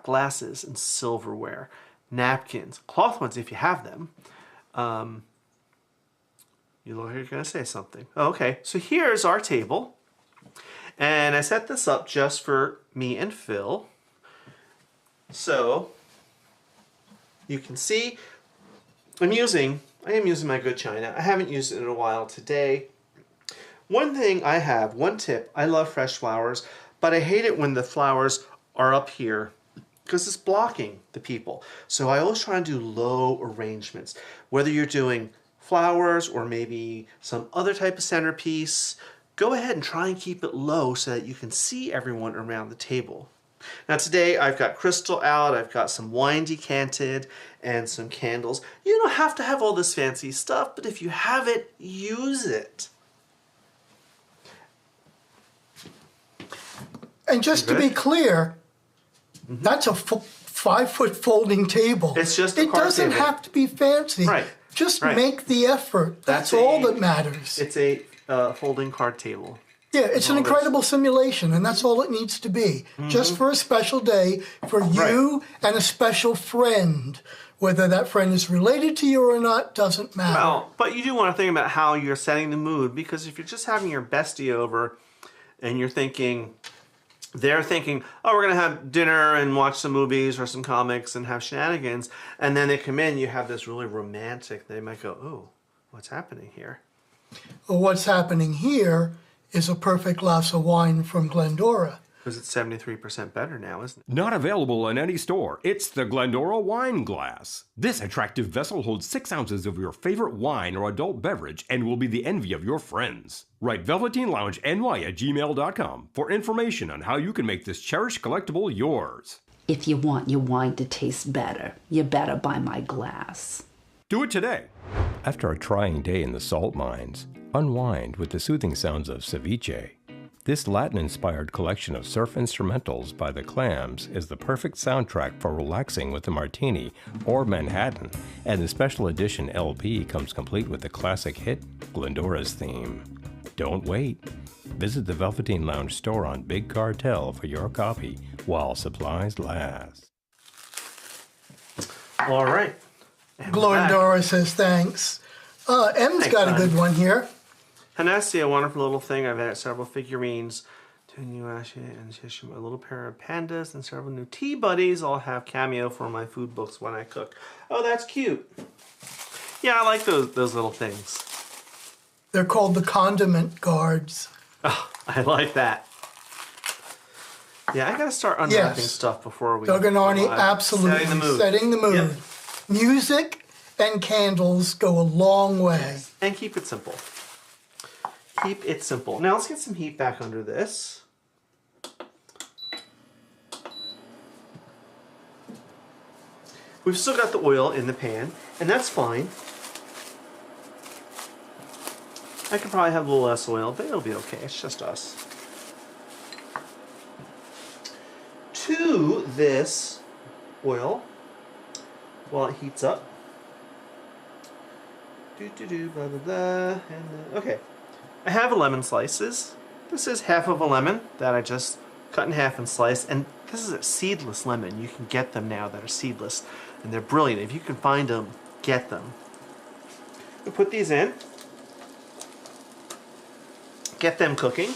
glasses and silverware, napkins, cloth ones if you have them. You look like you're going to say something. Okay, so here's our table. And I set this up just for me and Phil. So you can see I am using my good china. I haven't used it in a while today. One tip, I love fresh flowers, but I hate it when the flowers are up here because it's blocking the people. So I always try and do low arrangements. Whether you're doing flowers or maybe some other type of centerpiece, go ahead and try and keep it low so that you can see everyone around the table. Now today I've got crystal out, I've got some wine decanted, and some candles. You don't have to have all this fancy stuff, but if you have it, use it. And just to be clear, that's a 5-foot folding table. It's just a It card doesn't table. have to be fancy. Right. Just Right. make the effort. That's all that matters. It's a folding card table. Yeah, it's an incredible simulation, and that's all it needs to be. Just for a special day for you and a special friend. Whether that friend is related to you or not doesn't matter. Well, but you do want to think about how you're setting the mood, because if you're just having your bestie over and they're thinking, oh, we're going to have dinner and watch some movies or some comics and have shenanigans, and then they come in, you have this really romantic, they might go, oh, what's happening here? Well, what's happening here is a perfect glass of wine from Glendora. Because it's 73% better now, isn't it? Not available in any store. It's the Glendora Wine Glass. This attractive vessel holds 6 ounces of your favorite wine or adult beverage and will be the envy of your friends. Write velvetineloungeny@gmail.com for information on how you can make this cherished collectible yours. If you want your wine to taste better, you better buy my glass. Do it today. After a trying day in the salt mines, unwind with the soothing sounds of ceviche. This Latin-inspired collection of surf instrumentals by the Clams is the perfect soundtrack for relaxing with a martini or Manhattan, and the special edition LP comes complete with the classic hit, Glendora's Theme. Don't wait. Visit the Velveteen Lounge store on Big Cartel for your copy while supplies last. All right. And Glendora says thanks. M's got a good one here. Hanesi, a wonderful little thing. I've had several figurines. Two new Ashley and Shishim, a little pair of pandas, and several new tea buddies. I'll have cameo for my food books when I cook. Oh, that's cute. Yeah, I like those little things. They're called the condiment guards. Oh, I like that. Yeah, I gotta start unwrapping Yes. stuff before we. Doug and Arnie, go live. absolutely Setting the mood. setting the mood. Yep. Music and candles go a long way. And keep it simple. Keep it simple. Now let's get some heat back under this. We've still got the oil in the pan, and that's fine. I could probably have a little less oil, but it'll be okay. It's just us. To this oil, while it heats up. Blah, blah, blah. And, okay. I have lemon slices. This is half of a lemon that I just cut in half and sliced. And this is a seedless lemon. You can get them now that are seedless. And they're brilliant. If you can find them, get them. We put these in. Get them cooking.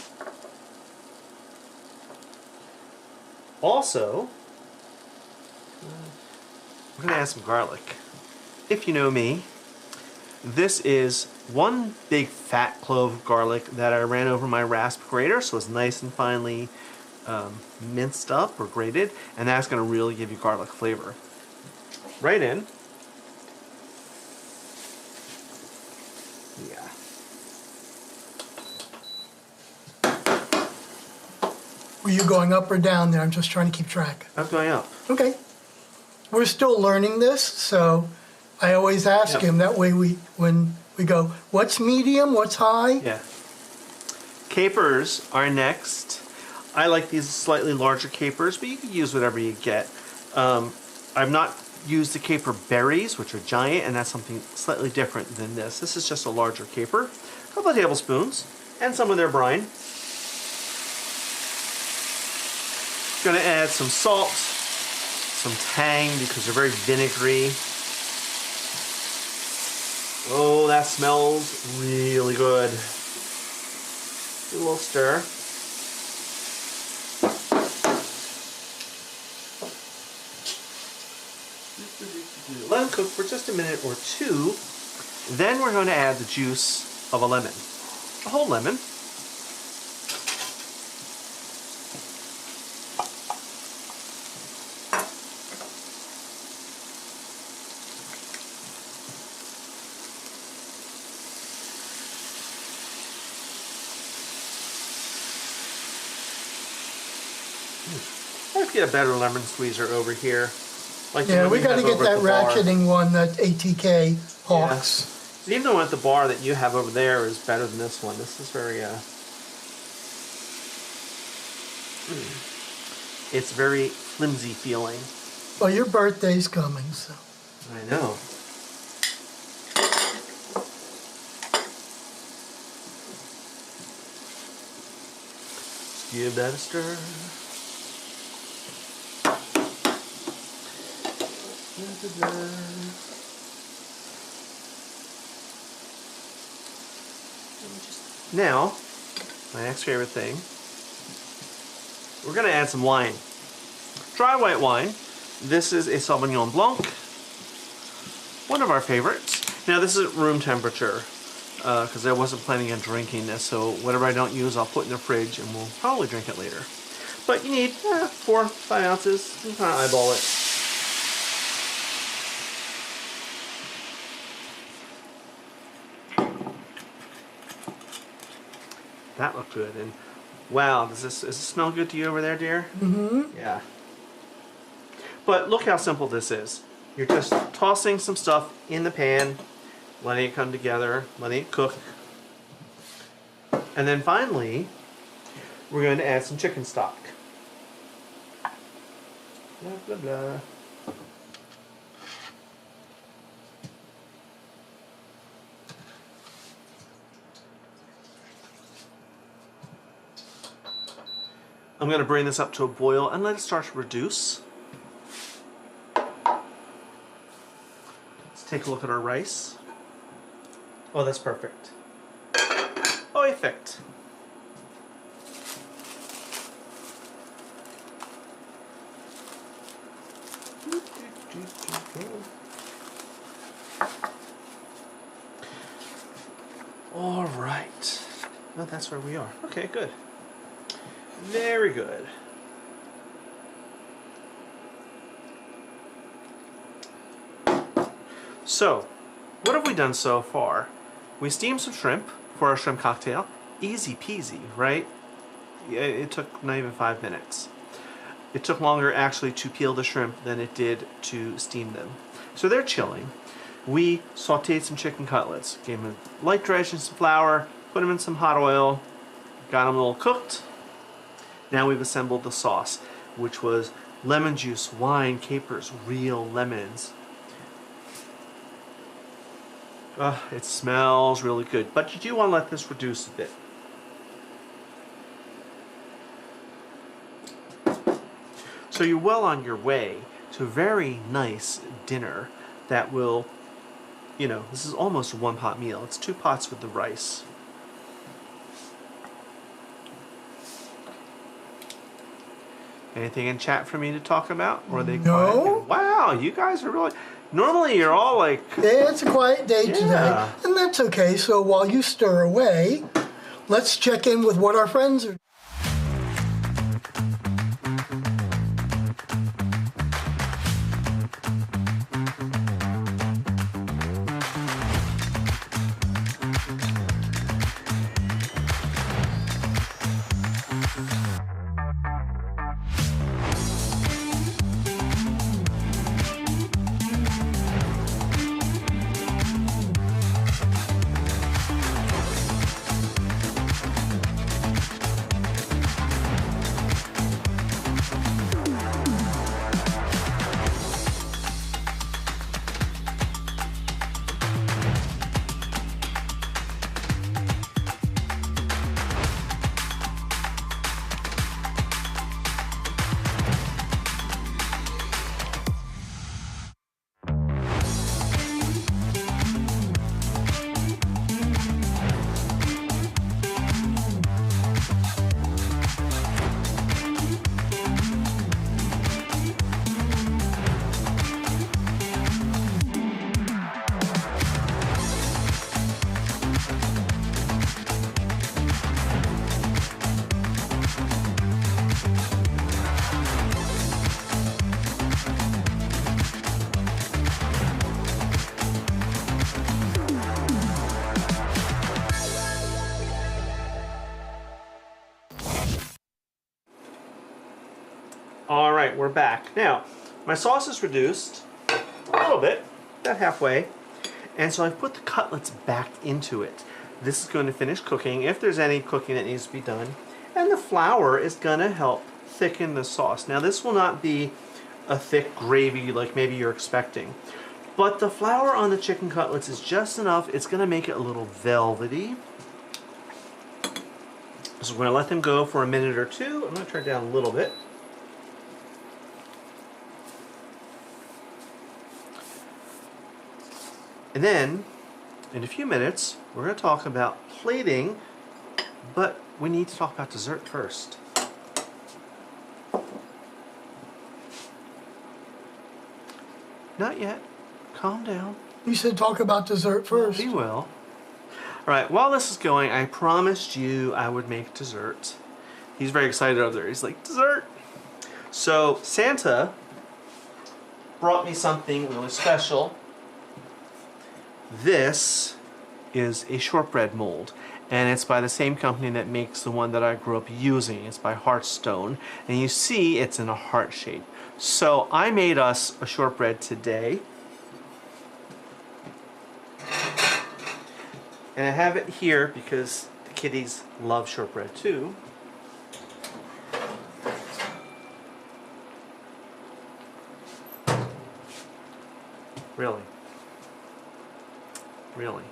Also, we're going to add some garlic. If you know me, this is one big fat clove of garlic that I ran over my rasp grater, so it's nice and finely minced up or grated, and that's going to really give you garlic flavor. Right in. Yeah. Were you going up or down there? I'm just trying to keep track. I'm going up. Okay. We're still learning this, so I always ask Yep. him. That way when we go, what's medium, what's high? Yeah. Capers are next. I like these slightly larger capers, but you can use whatever you get. I've not used the caper berries, which are giant, and that's something slightly different than this. This is just a larger caper. A couple of tablespoons, and some of their brine. Gonna add some salt, some tang because they're very vinegary. Oh, that smells really good. Do a little stir. Let them cook for just a minute or two. Then we're going to add the juice of a lemon. A whole lemon. Let's get a better lemon squeezer over here. Like the Yeah, one we you got to have get over at that the bar. ratcheting one that ATK hawks. Even the one at the bar that you have over there is better than this one. This is very, it's very flimsy feeling. Well, your birthday's coming, so. I know. Just give that a stir. Now, my next favorite thing, we're going to add some wine. Dry white wine. This is a Sauvignon Blanc, one of our favorites. Now this is at room temperature because I wasn't planning on drinking this, so whatever I don't use I'll put in the fridge and we'll probably drink it later. But you need 4 or 5 ounces. You can kind of eyeball it. That looked good. And wow, does this smell good to you over there, dear? Mm-hmm. Yeah. But look how simple this is. You're just tossing some stuff in the pan, letting it come together, letting it cook. And then finally, we're going to add some chicken stock. Blah, blah, blah. I'm going to bring this up to a boil and let it start to reduce. Let's take a look at our rice. Oh, that's perfect. Perfect. All right. Well, that's where we are. Okay, good. Very good. So, what have we done so far? We steamed some shrimp for our shrimp cocktail. Easy peasy, right? It took not even 5 minutes. It took longer actually to peel the shrimp than it did to steam them. So they're chilling. We sauteed some chicken cutlets, gave them a light dredge and some flour, put them in some hot oil, got them a little cooked. Now we've assembled the sauce, which was lemon juice, wine, capers, real lemons. It smells really good, but you do want to let this reduce a bit. So you're well on your way to a very nice dinner that will, you know, this is almost a one-pot meal. It's 2 pots with the rice. Anything in chat for me to talk about? Or are they No. quiet? Wow, you guys are really... Normally you're all like... Yeah, it's a quiet day today, Yeah. and that's okay. So while you stir away, let's check in with what our friends are. Alright, we're back. Now, my sauce is reduced a little bit, about halfway, and so I've put the cutlets back into it. This is going to finish cooking, if there's any cooking that needs to be done, and the flour is going to help thicken the sauce. Now, this will not be a thick gravy like maybe you're expecting, but the flour on the chicken cutlets is just enough. It's going to make it a little velvety. So we're going to let them go for a minute or two. I'm going to turn it down a little bit. And then, in a few minutes, we're going to talk about plating, but we need to talk about dessert first. Not yet. Calm down. You said talk about dessert first. We will. Alright, while this is going, I promised you I would make dessert. He's very excited over there. He's like, dessert! So, Santa brought me something really special. This is a shortbread mold, and it's by the same company that makes the one that I grew up using. It's by Hearthstone, and you see it's in a heart shape. So I made us a shortbread today, and I have it here because the kiddies love shortbread too. Really? Really?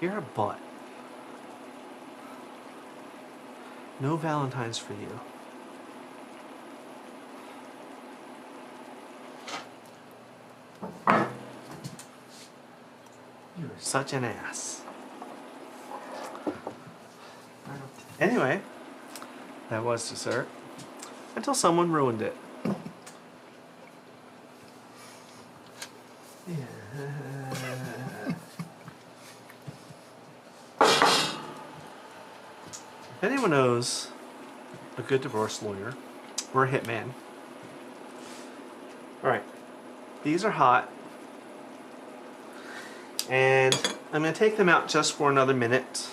You're a butt. No Valentines for you. You're such an ass. Anyway, that was dessert. Until someone ruined it. If anyone knows a good divorce lawyer or a hitman, All right, these are hot. And I'm going to take them out just for another minute.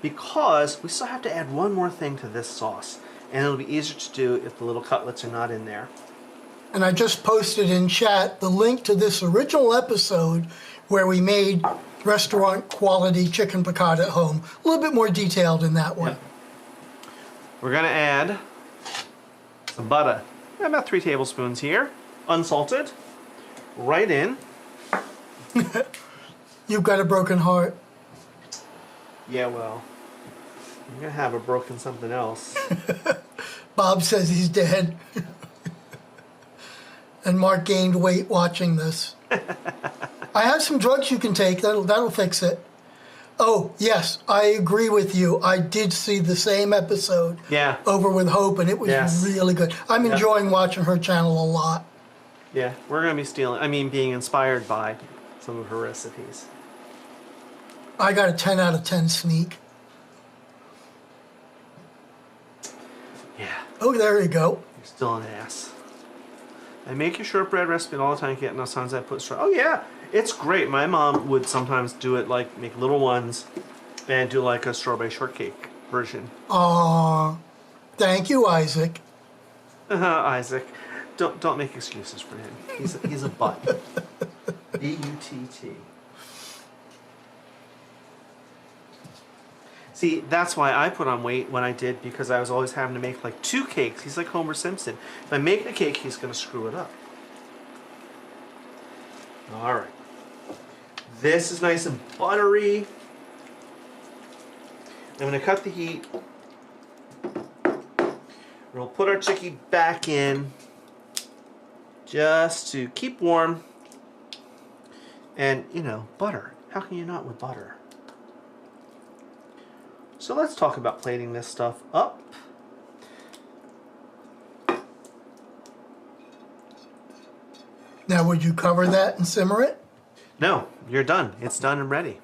Because we still have to add one more thing to this sauce. And it'll be easier to do if the little cutlets are not in there. And I just posted in chat the link to this original episode where we made restaurant quality chicken piccata at home. A little bit more detailed in that one. Yep. We're going to add some butter. About 3 tablespoons here, unsalted, right in. You've got a broken heart. Yeah, well, I'm going to have a broken something else. Bob says he's dead. And Mark gained weight watching this. I have some drugs you can take. That'll fix it. Oh, yes, I agree with you. I did see the same episode over with Hope, and it was really good. I'm enjoying watching her channel a lot. Yeah, we're going to be being inspired by some of her recipes. I got a 10 out of 10 sneak. Yeah. Oh, there you go. You're still an ass. I make your shortbread recipe all the time. Get enough times I put straw. Oh, yeah. It's great. My mom would sometimes do it, like make little ones and do like a strawberry shortcake version. Aw, thank you, Isaac. Isaac, don't make excuses for him. He's a butt. B-U-T-T. See, that's why I put on weight when I did, because I was always having to make like 2 cakes. He's like Homer Simpson. If I make a cake, he's going to screw it up. All right. This is nice and buttery. I'm going to cut the heat. We'll put our chicky back in just to keep warm. And, you know, butter. How can you not with butter? So let's talk about plating this stuff up. Now, would you cover that and simmer it? No, you're done. It's done and ready.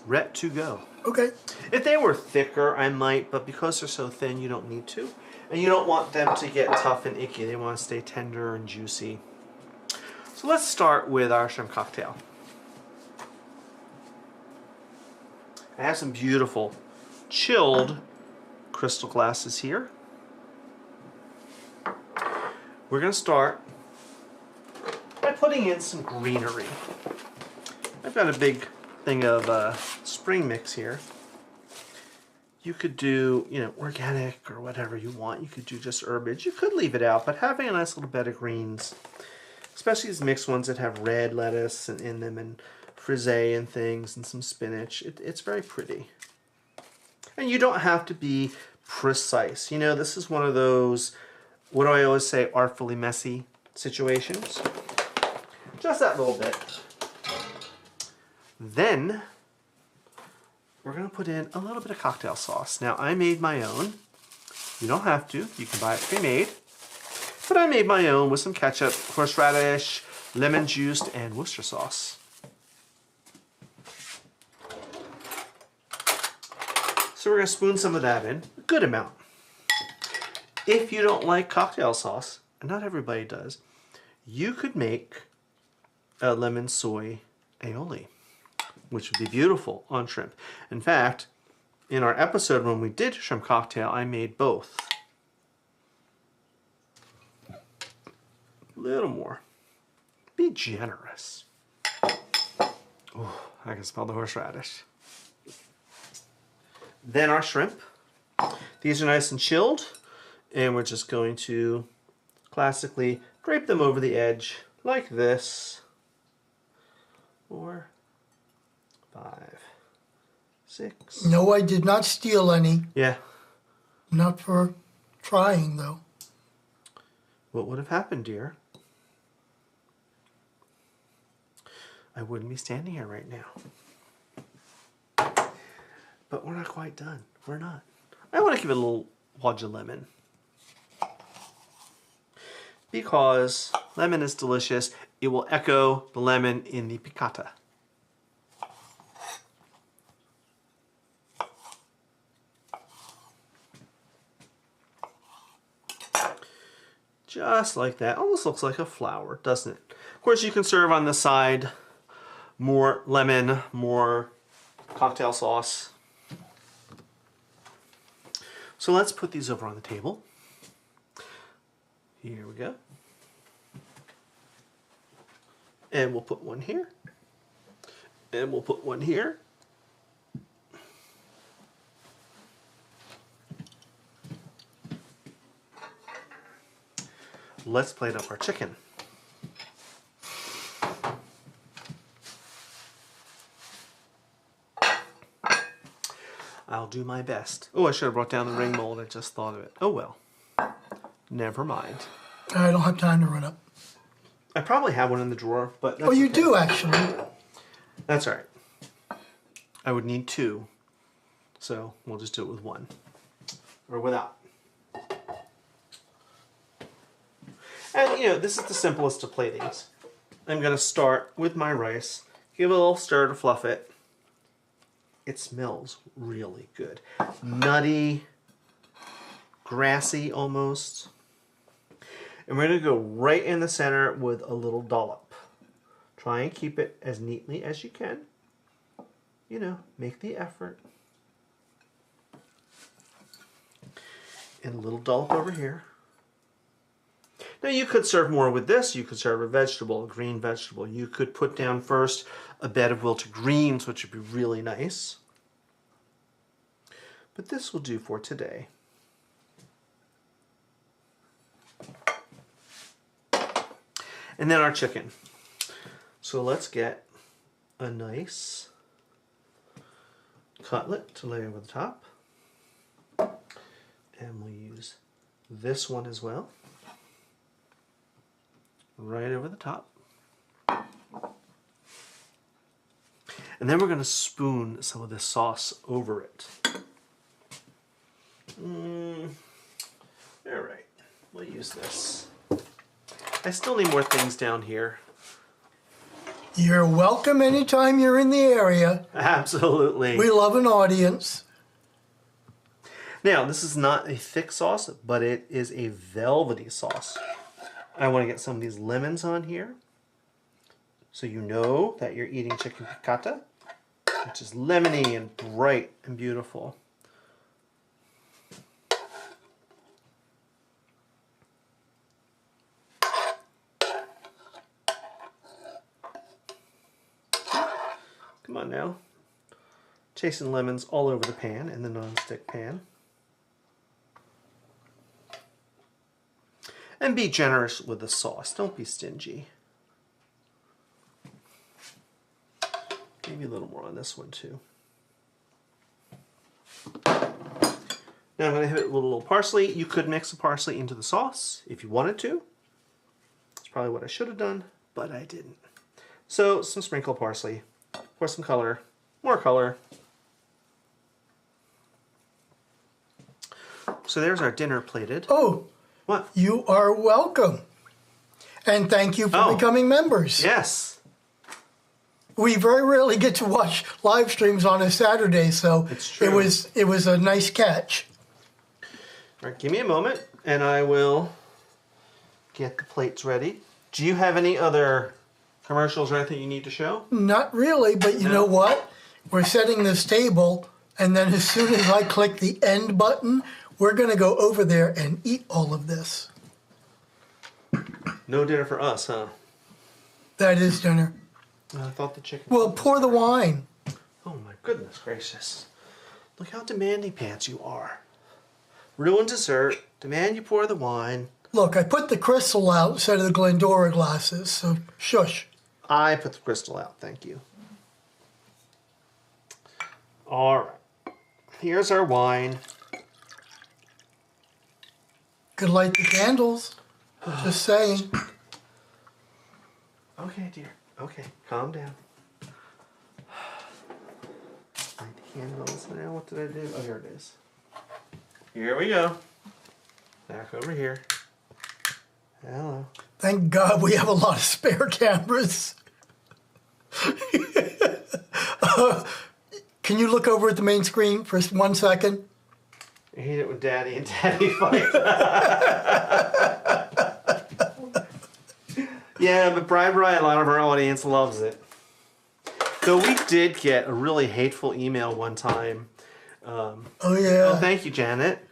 Ready to go. Okay. If they were thicker, I might, but because they're so thin, you don't need to. And you don't want them to get tough and icky. They want to stay tender and juicy. So let's start with our shrimp cocktail. I have some beautiful chilled crystal glasses here. We're going to start by putting in some greenery. I've got a big thing of spring mix here. You could do, you know, organic or whatever you want. You could do just herbage. You could leave it out, but having a nice little bed of greens, especially these mixed ones that have red lettuce in them and frisee and things and some spinach, it's very pretty. And you don't have to be precise. You know, this is one of those, what do I always say, artfully messy situations. Just that little bit. Then we're going to put in a little bit of cocktail sauce. Now, I made my own. You don't have to. You can buy it pre-made. But I made my own with some ketchup, horseradish, lemon juice, and Worcester sauce. So we're going to spoon some of that in, a good amount. If you don't like cocktail sauce, and not everybody does, you could make a lemon soy aioli, which would be beautiful on shrimp. In fact, in our episode when we did shrimp cocktail, I made both. A little more. Be generous. Oh, I can smell the horseradish. Then our shrimp. These are nice and chilled, and we're just going to classically drape them over the edge like this. 4, 5, 6. No, I did not steal any. Yeah. Not for trying, though. What would have happened, dear? I wouldn't be standing here right now. But we're not quite done. We're not. I want to give it a little wodge of lemon. Because lemon is delicious. It will echo the lemon in the piccata. Just like that. Almost looks like a flower, doesn't it? Of course, you can serve on the side more lemon, more cocktail sauce. So let's put these over on the table. Here we go. And we'll put one here. And we'll put one here. Let's plate up our chicken. I'll do my best. Oh, I should have brought down the ring mold. I just thought of it. Oh well. Never mind. I don't have time to run up. I probably have one in the drawer, but that's Oh, you okay. do actually. That's all right. I would need two, so we'll just do it with one. Or without. And, you know, this is the simplest of platings. I'm going to start with my rice, give it a little stir to fluff it. It smells really good. Nutty, grassy almost. And we're going to go right in the center with a little dollop. Try and keep it as neatly as you can. You know, make the effort. And a little dollop over here. Now you could serve more with this. You could serve a vegetable, a green vegetable. You could put down first a bed of wilted greens, which would be really nice. But this will do for today. And then our chicken. So let's get a nice cutlet to lay over the top. And we'll use this one as well. Right over the top. And then we're going to spoon some of this sauce over it. All right, we'll use this. I still need more things down here. You're welcome anytime you're in the area. Absolutely. We love an audience. Now, this is not a thick sauce, but it is a velvety sauce. I want to get some of these lemons on here, so you know that you're eating chicken piccata, which is lemony and bright and beautiful. Come on now. Chasing lemons all over the pan in the non-stick pan. And be generous with the sauce. Don't be stingy. Maybe a little more on this one too. Now I'm going to hit it with a little parsley. You could mix the parsley into the sauce if you wanted to. That's probably what I should have done, but I didn't. So some sprinkled parsley for some color, more color. So there's our dinner plated. Oh, What? you are welcome. And thank you for becoming members. Yes. We very rarely get to watch live streams on a Saturday, so It's true. it was a nice catch. All right, give me a moment, and I will get the plates ready. Do you have any other commercials or anything you need to show? Not really, but you know what? We're setting this table, and then as soon as I click the end button, we're going to go over there and eat all of this. No dinner for us, huh? That is dinner. I thought the chicken... Well, pour the wine. Oh my goodness gracious. Look how demanding pants you are. Ruin dessert, demand you pour the wine. Look, I put the crystal out instead of the Glendora glasses, so shush. I put the crystal out, thank you. All right. Here's our wine. Could light the candles. Just saying. Okay, dear. Okay, calm down. Light the candles. Now, what did I do? Oh, here it is. Here we go. Back over here. Hello. Thank God we have a lot of spare cameras. Can you look over at the main screen for 1 second? I hate it when Daddy and Daddy fight. Yeah, but Brian, a lot of our audience loves it. Though we did get a really hateful email one time. Oh, yeah. Oh, thank you, Janet.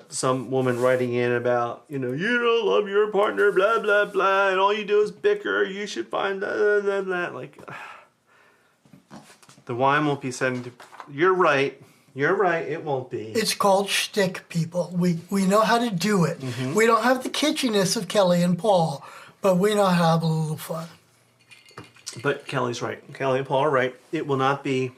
Some woman writing in about, you don't love your partner, blah, blah, blah, and all you do is bicker. You should find blah, blah, blah, blah. Like, the wine won't be sent to... You're right. You're right. It won't be. It's called shtick, people. We know how to do it. Mm-hmm. We don't have the kitschiness of Kelly and Paul, but we know how to have a little fun. But Kelly's right. Kelly and Paul are right. It will not be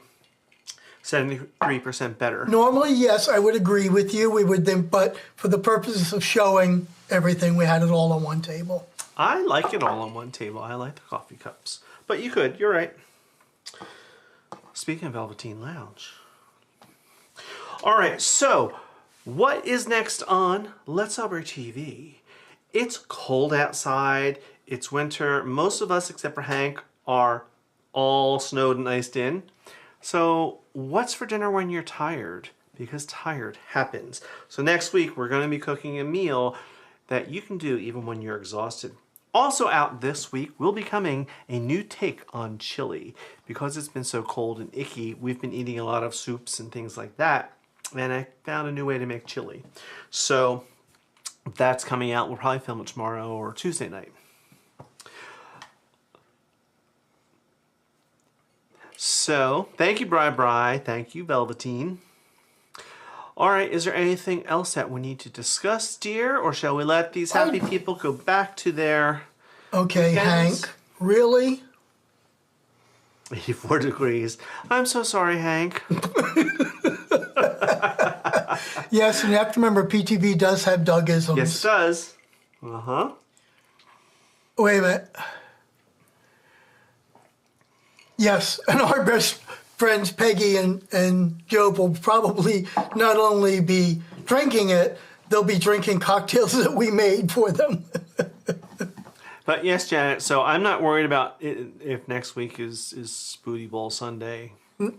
73% better. Normally, yes, I would agree with you. We would then, but for the purposes of showing everything, we had it all on one table. I like it all on one table. I like the coffee cups. But you could. You're right. Speaking of Velveteen Lounge. All right, so what is next on Let's Celebrate TV? It's cold outside. It's winter. Most of us, except for Hank, are all snowed and iced in. So what's for dinner when you're tired? Because tired happens. So next week, we're going to be cooking a meal that you can do even when you're exhausted. Also out this week will be coming a new take on chili. Because it's been so cold and icky, we've been eating a lot of soups and things like that. And I found a new way to make chili. So that's coming out. We'll probably film it tomorrow or Tuesday night. So, thank you, Bri. Thank you, Velveteen. All right, is there anything else that we need to discuss, dear? Or shall we let these happy people go back to their... Okay, weekends? Hank, really? 84 degrees. I'm so sorry, Hank. Yes, and you have to remember PTV does have Dougisms. Yes, it does. Uh-huh. Wait a minute. Yes, and our best friends Peggy and Joe will probably not only be drinking it, they'll be drinking cocktails that we made for them. But yes, Janet, so I'm not worried about if next week is Booty Bowl Sunday.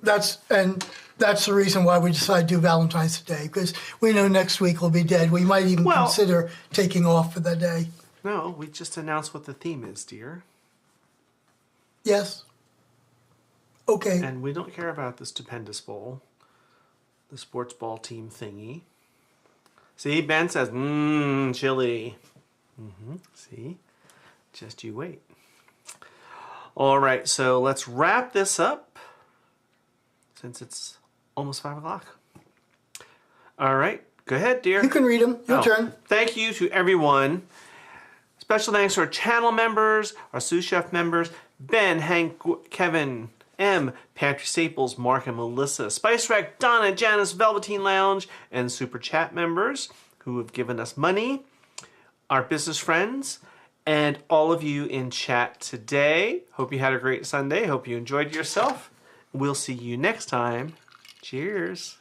That's the reason why we decided to do Valentine's Day, because we know next week will be dead. We might even consider taking off for that day. No, we just announced what the theme is, dear. Yes. Okay. And we don't care about the stupendous bowl, the sports ball team thingy. See, Ben says, chili. See? Just you wait. All right, so let's wrap this up since it's almost 5 o'clock. All right, go ahead, dear. You can read them. Your turn. Thank you to everyone. Special thanks to our channel members, our sous chef members, Ben, Hank, Kevin, M, Pantry Staples, Mark and Melissa, Spice Rack, Donna, Janice, Velveteen Lounge, and Super Chat members who have given us money, our business friends, and all of you in chat today. Hope you had a great Sunday. Hope you enjoyed yourself. We'll see you next time. Cheers.